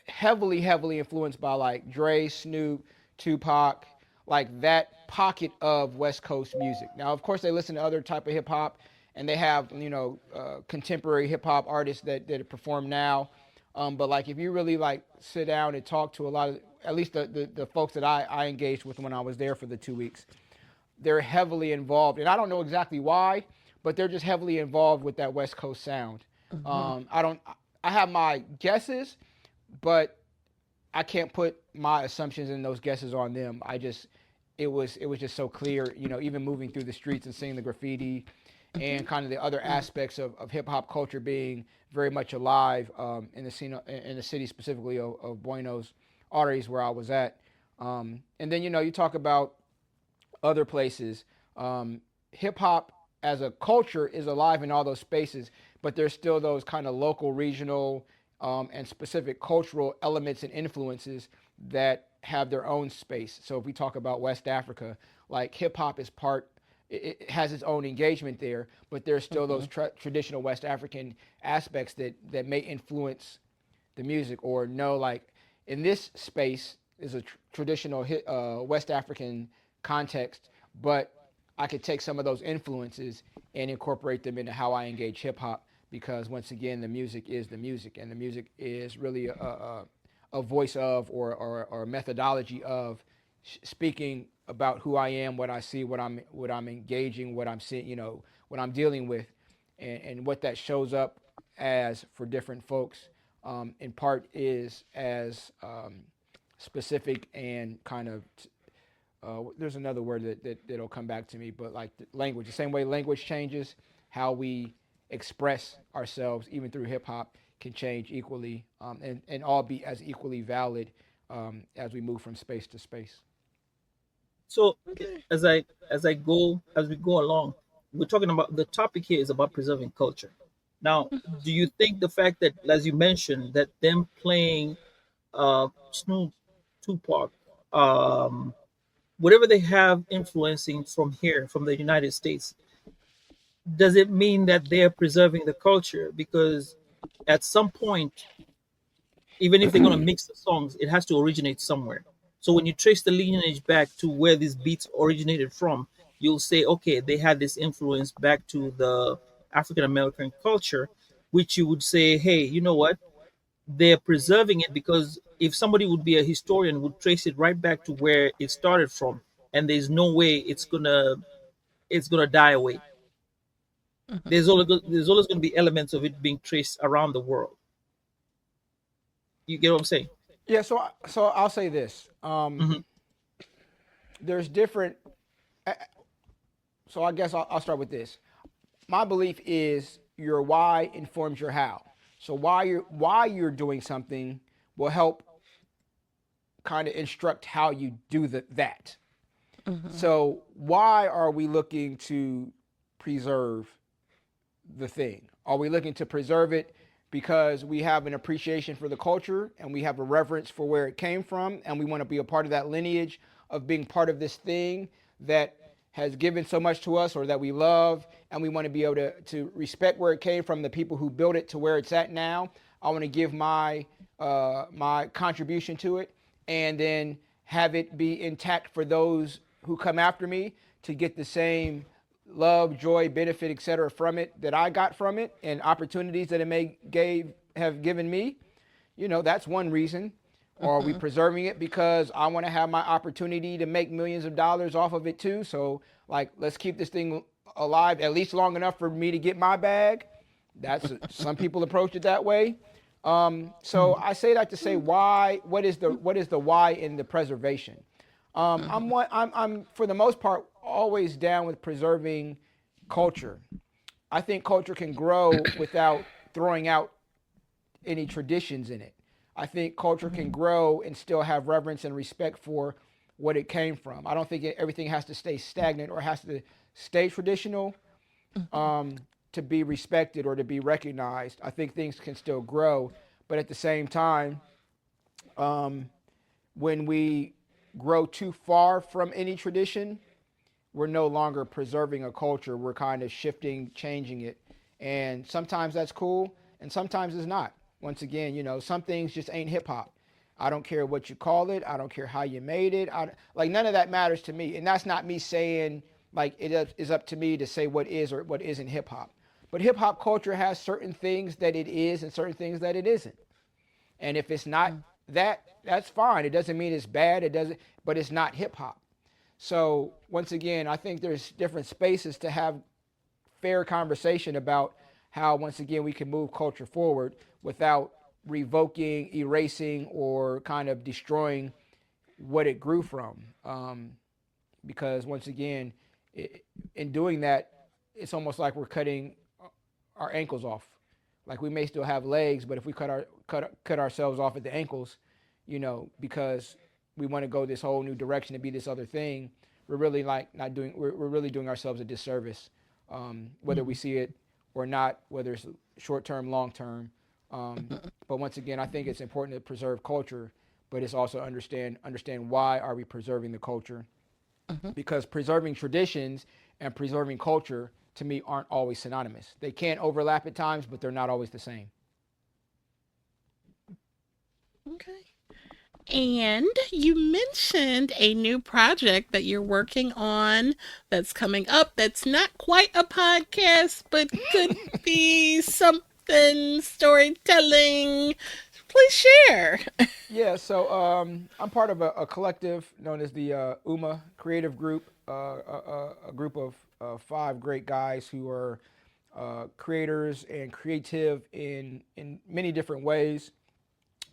heavily influenced by like Dre, Snoop, Tupac, like that pocket of West Coast music. Now, of course, they listen to other type of hip hop, and they have contemporary hip hop artists that perform now. But like if you really like sit down and talk to a lot of at least the folks that I engaged with when I was there for the 2 weeks, they're heavily involved, and I don't know exactly why, but they're just heavily involved with that West Coast sound. Hmm. I don't. I have my guesses, but I can't put my assumptions in those guesses on them. It was just so clear, even moving through the streets and seeing the graffiti and kind of the other aspects of hip hop culture being very much alive in the scene in the city specifically of Buenos Aires where I was at. And then you talk about other places. Hip hop as a culture is alive in all those spaces, but there's still those kind of local, regional, and specific cultural elements and influences that have their own space. So if we talk about West Africa, like hip hop is part, it has its own engagement there, but there's still those Hmm. traditional West African aspects that may influence the music or know like in this space is a traditional West African context, but I could take some of those influences and incorporate them into how I engage hip hop because once again the music is the music and the music is really a voice of or a methodology of speaking about who I am, what I see, what I'm engaging, what I'm seeing, what I'm dealing with, and what that shows up as for different folks. In part is as specific and kind of there's another word that'll come back to me, but like language, the same way language changes, how we express ourselves, even through hip hop, can change equally, and all be as equally valid as we move from space to space. So Okay. as we go along, we're talking about the topic here is about preserving culture. Now, do you think the fact that, as you mentioned, that them playing Snoop, Tupac, um, whatever they have influencing from here, from the United States, does it mean that they are preserving the culture? Because at some point, even if they're going to mix the songs, it has to originate somewhere. So when you trace the lineage back to where these beats originated from, you'll say, okay, they had this influence back to the African American culture, which you would say, hey, you know what? They're preserving it because if somebody would be a historian, would trace it right back to where it started from, and there's no way it's gonna die away. Mhm. There's always gonna be elements of it being traced around the world. You get what I'm saying? Yeah, so I'll say this. Hmm. There's different. So I guess I'll start with this. My belief is your why informs your how. So why you're doing something will help kind of instruct how you do that. Mhm. So why are we looking to preserve the thing? Are we looking to preserve it because we have an appreciation for the culture and we have a reverence for where it came from and we want to be a part of that lineage of being part of this thing that has given so much to us or that we love, and we want to be able to respect where it came from, the people who built it to where it's at now. I want to give my contribution to it, and then have it be intact for those who come after me to get the same love, joy, benefit, etc. from it that I got from it, and opportunities that it may have given me. That's one reason. Or are we Mhm. preserving it because I want to have my opportunity to make millions of dollars off of it too? So, like, let's keep this thing alive at least long enough for me to get my bag. That's Some people approach it that way. So I say that to say why. What is the why in the preservation? Mhm. I'm for the most part always down with preserving culture. I think culture can grow without throwing out any traditions in it. I think culture can Mhm. grow and still have reverence and respect for what it came from. I don't think everything has to stay stagnant or has to stay traditional Mhm. um, to be respected or to be recognized. I think things can still grow, but at the same time, um, when we grow too far from any tradition, we're no longer preserving a culture. We're kind of shifting, changing it. And sometimes that's cool, and sometimes it's not. Once again, some things just ain't hip hop. I don't care what you call it. I don't care how you made it. Like, none of that matters to me. And that's not me saying, like, it is up to me to say what is or what isn't hip hop. But hip hop culture has certain things that it is and certain things that it isn't. And if it's not that, that's fine. It doesn't mean it's bad. It doesn't, but it's not hip hop. So once again, I think there's different spaces to have fair conversation about how, once again, we can move culture forward without revoking, erasing, or kind of destroying what it grew from. Because once again, in doing that, it's almost like we're cutting our ankles off. Like, we may still have legs, but if we cut ourselves off at the ankles, because we want to go this whole new direction to be this other thing, we're really like not doing. We're really doing ourselves a disservice, whether we Hmm. see it or not, whether it's short term, long term. Mhm. But once again, I think it's important to preserve culture, but it's also understand why are we preserving the culture, Mhm. because preserving traditions and preserving culture to me aren't always synonymous. They can overlap at times, but they're not always the same. Okay. And you mentioned a new project that you're working on that's coming up that's not quite a podcast, but could be something storytelling. Please share. Yeah, so I'm part of a collective known as the UMA Creative Group, a group of five great guys who are creators and creative in many different ways.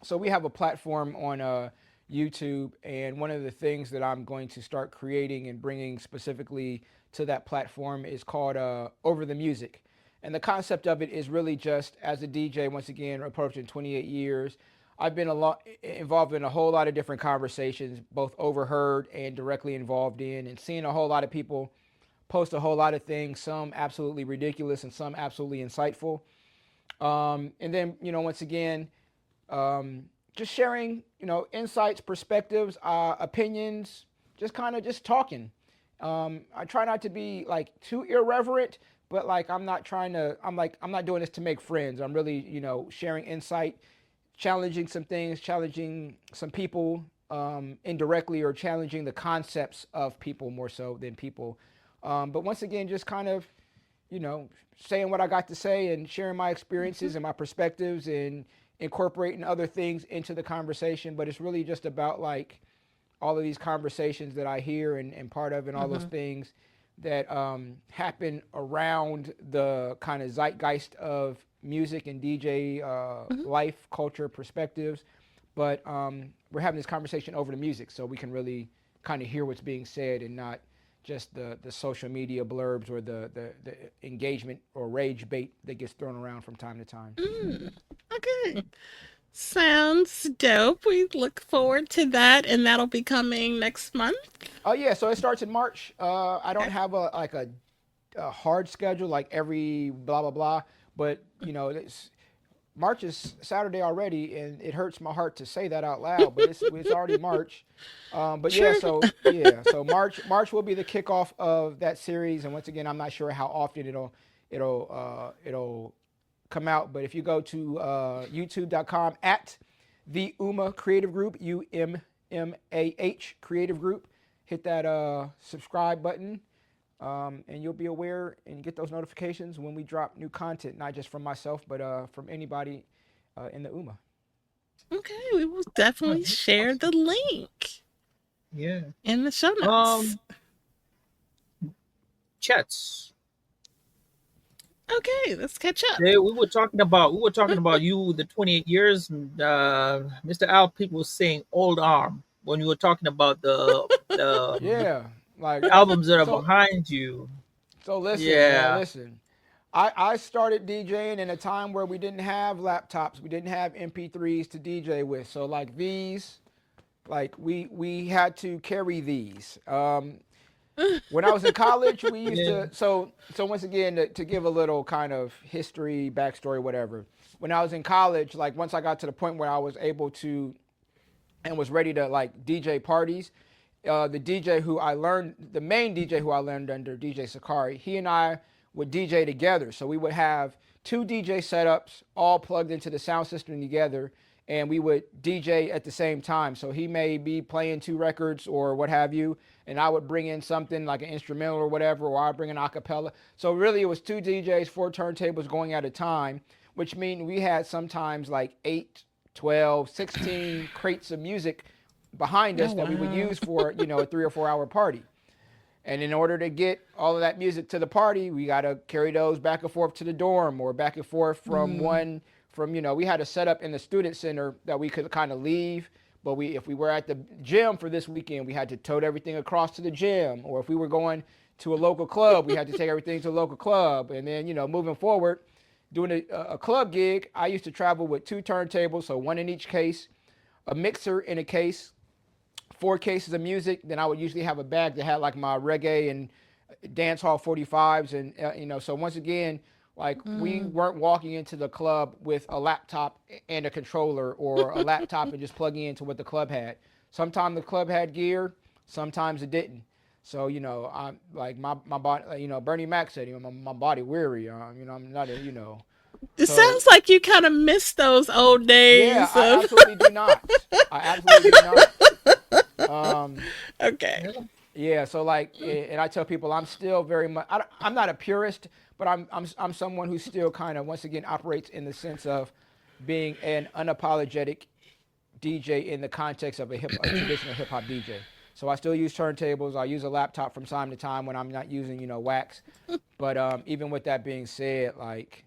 So we have a platform on YouTube, and one of the things that I'm going to start creating and bringing specifically to that platform is called Over the Music. And the concept of it is really just, as a DJ, once again, approaching 28 years, I've been a lot involved in a whole lot of different conversations, both overheard and directly involved in, and seeing a whole lot of people post a whole lot of things, some absolutely ridiculous and some absolutely insightful. And then, once again, just sharing, insights, perspectives, opinions, just kind of just talking. I try not to be like too irreverent, but like I'm not doing this to make friends. I'm really, sharing insight, challenging some things, challenging some people indirectly, or challenging the concepts of people more so than people. But once again, just kind of, saying what I got to say and sharing my experiences and my perspectives and incorporating other things into the conversation. But it's really just about like all of these conversations that I hear and part of, and all those things that happen around the kind of zeitgeist of music and DJ life, culture, perspectives. But we're having this conversation over the music, so we can really kind of hear what's being said and not just the social media blurbs or the engagement or rage bait that gets thrown around from time to time. Okay. Sounds dope. We look forward to that, and that'll be coming next month. Oh yeah, so it starts in March. I don't Okay. have a hard schedule like every blah blah blah, but March is Saturday already, and it hurts my heart to say that out loud, but it's already March. But yeah, Sure. so March will be the kickoff of that series, and once again, I'm not sure how often it'll come out, but if you go to youtube.com at the UMA Creative Group, UMMAH Creative Group, hit that subscribe button, and you'll be aware and get those notifications when we drop new content, not just from myself, but from anybody in the UMA. Okay, we will Oh, definitely that's share the awesome. link Yeah. in the show notes. Um, Chats. Okay, let's catch up. Today we were talking about you, the 28 years, and Mr. Al. People was saying old arm when you were talking about the Yeah, like albums that are so. behind you. So listen, man, Yeah. listen. I started DJing in a time where we didn't have laptops, we didn't have MP3s to DJ with. So like these, like we had to carry these. When I was in college, we used Yeah. to. So once again, to give a little kind of history, backstory, whatever. When I was in college, like once I got to the point where I was able to and was ready to like DJ parties, the main DJ who I learned under, DJ Sakari, he and I would DJ together. So we would have two DJ setups all plugged into the sound system together, and we would DJ at the same time. So he may be playing two records or what have you, and I would bring in something like an instrumental or whatever, or I'd bring an acapella. So really it was two DJs, four turntables going at a time, which means we had sometimes like 8, 12, 16 crates of music behind Oh, us that we would wow. use for, a 3 or 4 hour party. And in order to get all of that music to the party, we got to carry those back and forth to the dorm, or back and forth we had a setup in the student center that we could kind of leave. But if we were at the gym for this weekend, we had to tote everything across to the gym. Or if we were going to a local club, we had to take everything to a local club. And then, moving forward, doing a club gig, I used to travel with two turntables, so one in each case, a mixer in a case, 4 cases of music. Then I would usually have a bag that had like my reggae and dance hall 45s, and so once again, like we weren't walking into the club with a laptop and a controller, or a laptop and just plugging into what the club had. Sometimes the club had gear, sometimes it didn't. So I'm like my body. Bernie Mac said, my body weary. I'm not It so sounds like you kind of miss those old yeah, days I of. absolutely do not. I absolutely do not. Um, Okay. Yeah, so like, and I tell people I'm still very much. I'm not a purist, but I'm someone who still kind of once again operates in the sense of being an unapologetic DJ in the context of a traditional hip hop DJ. So I still use turntables. I use a laptop from time to time when I'm not using wax. But even with that being said, like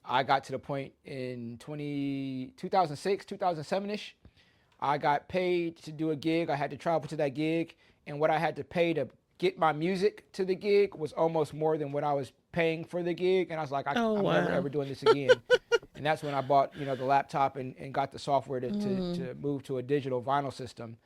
I got to the point in 2006, 2007ish. I got paid to do a gig. I had to travel to that gig, and what I had to pay to get my music to the gig was almost more than what I was paying for the gig. And I was like, Oh, I'm never wow. ever doing this again. And that's when I bought, the laptop and got the software to move to a digital vinyl system.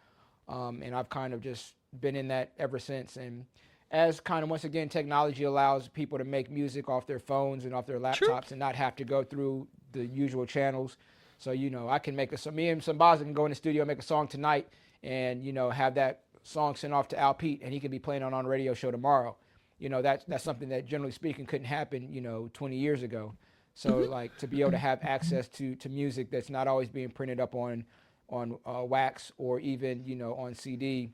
And I've kind of just been in that ever since. And as kind of once again technology allows people to make music off their phones and off their True. laptops and not have to go through the usual channels. So I can make me and Sambaza can go in the studio, make a song tonight, and have that song sent off to Al Pete, and he can be playing on a radio show tomorrow. That's something that generally speaking couldn't happen 20 years ago. So like to be able to have access to music that's not always being printed up on wax or even on CD,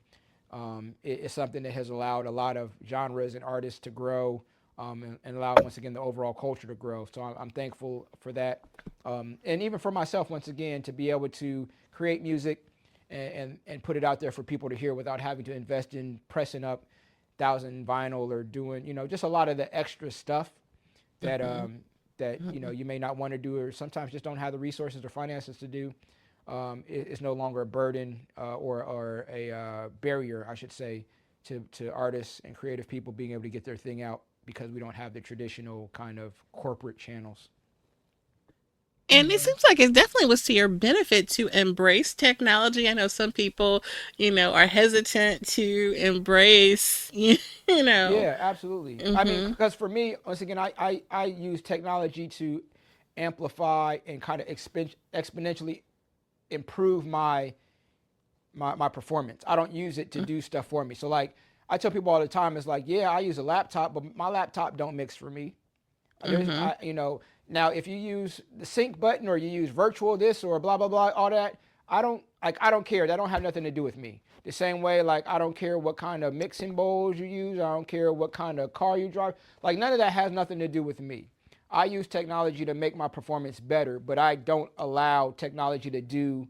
it's something that has allowed a lot of genres and artists to grow, and allowed once again the overall culture to grow. So I'm thankful for that, and even for myself once again to be able to create music and put it out there for people to hear without having to invest in pressing up 1,000 vinyl or doing just a lot of the extra stuff that that you may not want to do or sometimes just don't have the resources or finances to do. It's no longer a burden or a barrier, I should say, to artists and creative people being able to get their thing out because we don't have the traditional kind of corporate channels. And it seems like it definitely was to your benefit to embrace technology. I know some people, are hesitant to embrace, Yeah, absolutely. I mean, Mm-hmm. because for me, once again, I use technology to amplify and kind of exponentially improve my performance. I don't use it to do stuff for me. So like I tell people all the time, it's like, yeah, I use a laptop, but my laptop don't mix for me. Now if you use the sync button or you use virtual this or blah blah blah, all that, I don't care. That don't have nothing to do with me. The same way, like I don't care what kind of mixing bowls you use. I don't care what kind of car you drive. Like none of that has nothing to do with me. I use technology to make my performance better, but I don't allow technology to do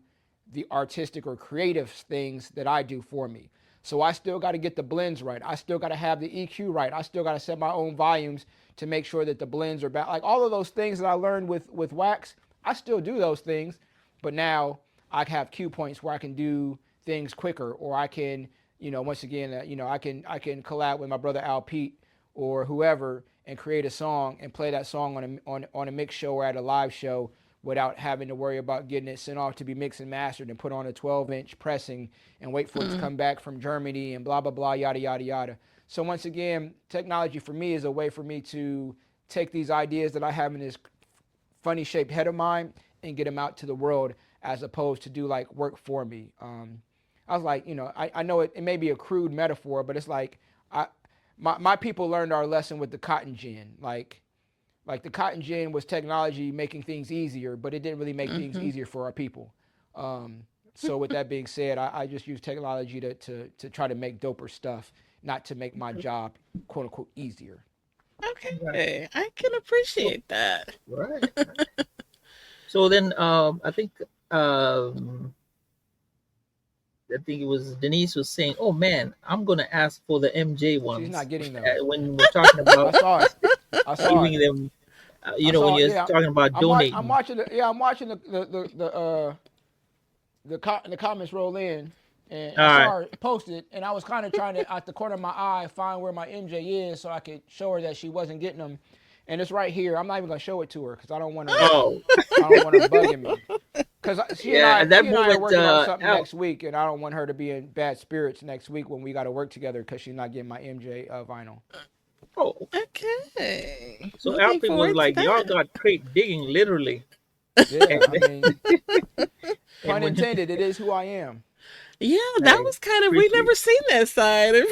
the artistic or creative things that I do for me. So I still got to get the blends right. I still got to have the EQ right. I still got to set my own volumes to make sure that the blends are back. Like all of those things that I learned with wax, I still do those things, but now I have cue points where I can do things quicker, or I can, once again, I can collab with my brother Al Pete or whoever and create a song and play that song on a mix show or at a live show without having to worry about getting it sent off to be mixed and mastered and put on a 12-inch pressing and wait for it to come back from Germany and blah, blah, blah, yada, yada, yada. So once again, technology for me is a way for me to take these ideas that I have in this funny shaped head of mine and get them out to the world as opposed to do like work for me. I was like, I know it may be a crude metaphor, but it's like my people learned our lesson with the cotton gin. Like the cotton gin was technology making things easier, but it didn't really make things easier for our people. So with that being said, I just use technology to try to make doper stuff, not to make my job quote unquote easier. Okay, Right. I can appreciate that. Right. So then, I think it was Denise was saying, "Oh man, I'm gonna ask for the MJ ones." She's not getting them. When we're talking about I saw it. I saw giving it. them, I saw when it. you're Yeah, talking about donating. I'm watching the comments roll in, and All I right. saw her post it, and I was kind of trying to, at the corner of my eye, find where my MJ is so I could show her that she wasn't getting them. And it's right here. I'm not even gonna show it to her because I don't want her. Oh, I don't want her bugging me. Because she yeah. At and that I are moment, working on something Al, next week, and I don't want her to be in bad spirits next week when we got to work together because she's not getting my MJ vinyl. oh, Okay. so Looking Alfie was forward to like, "Y'all that. got crate digging literally." Yeah, And, I mean, and pun when intended. It is who I am. Yeah, that I was kind of, we appreciate, never seen that side of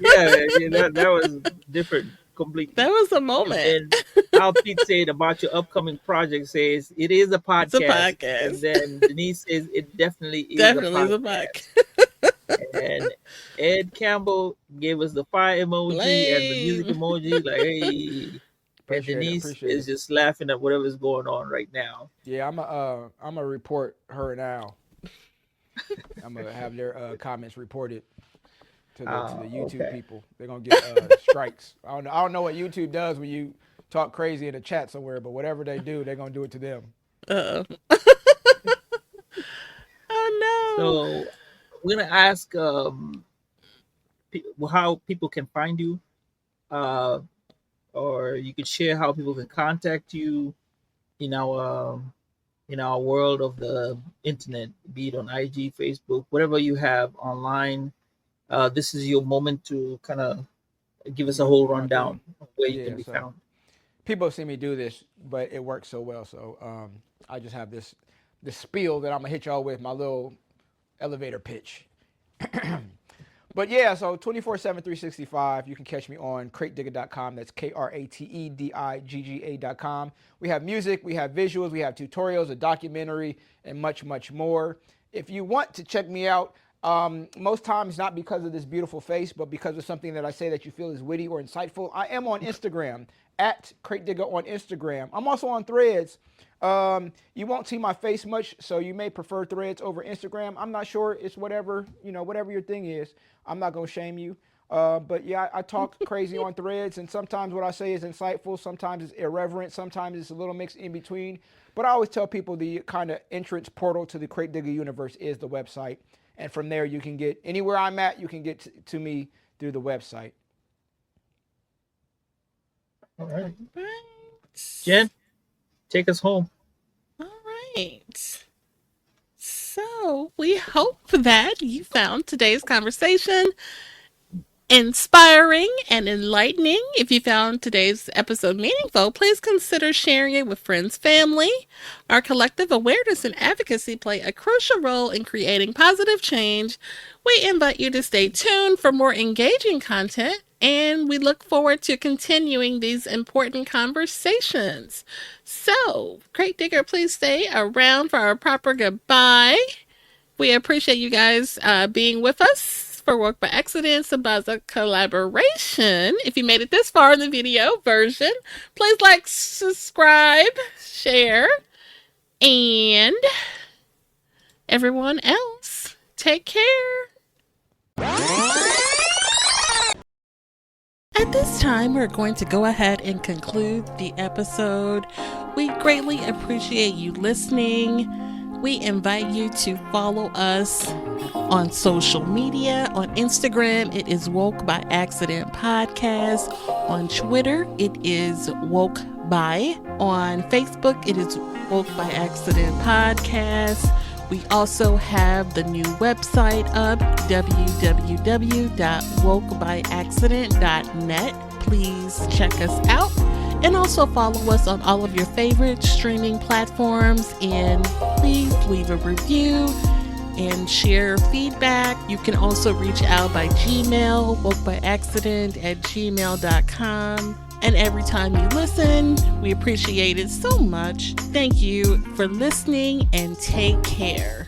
yeah, that was different completely. that was a And moment. then Al Pete said about your upcoming project says it is a It's a podcast, and podcast. then Denise says it definitely is a Definitely is a podcast. podcast. And Ed Campbell gave us the fire emoji and the music Lame. emoji, like hey. And Appreciate it. Denise Appreciate is it. just laughing at whatever's going on right now. Yeah, I'm gonna report her now. I'm gonna have their comments reported to the YouTube Okay. people. They're gonna get strikes. I don't know what YouTube does when you talk crazy in a chat somewhere, but whatever they do, they're gonna do it to them. Uh-oh. Oh no. So we're gonna ask how people can find you, uh, or you could share how people can contact you in our world of the internet, be it on IG, Facebook, whatever you have online. This is your moment to kind of give us a whole rundown of where you Yeah, can be so found. people see me do this, but it works so well. So I just have this spiel that I'm gonna hit y'all with, my little elevator pitch. But yeah, so 24/7, 365. You can catch me on kratedigga.com. That's KrateDigga.com. We have music, we have visuals, we have tutorials, a documentary, and much, much more. If you want to check me out, most times not because of this beautiful face, but because of something that I say that you feel is witty or insightful, I am on Instagram at Krate Digga on Instagram. I'm also on Threads. You won't see my face much, so you may prefer Threads over Instagram. I'm not sure. It's whatever, whatever your thing is. I'm not going to shame you. But yeah, I talk crazy on Threads, and sometimes what I say is insightful, sometimes it's irreverent, sometimes it's a little mix in between. But I always tell people the kind of entrance portal to the Krate Digga universe is the website. And from there, you can get anywhere I'm at, you can get to me through the website. All right. Jen, take us home. All right. So we hope that you found today's conversation inspiring and enlightening. If you found today's episode meaningful, please consider sharing it with friends, family. Our collective awareness and advocacy play a crucial role in creating positive change. We invite you to stay tuned for more engaging content, and we look forward to continuing these important conversations. So, Krate Digga, please stay around for our proper goodbye. We appreciate you guys being with us for Work by Accident, Sambaza collaboration. If you made it this far in the video version, please like, subscribe, share, and everyone else, take care. At this time, we're going to go ahead and conclude the episode. We greatly appreciate you listening. We invite you to follow us on social media. On Instagram, it is Woke by Accident Podcast. On Twitter, it is Woke by. On Facebook, it is Woke by Accident Podcast. We also have the new website up, www.wokebyaccident.net. Please check us out. And also follow us on all of your favorite streaming platforms. And please leave a review and share feedback. You can also reach out by Gmail, wokebyaccident@gmail.com. And every time you listen, we appreciate it so much. Thank you for listening and take care.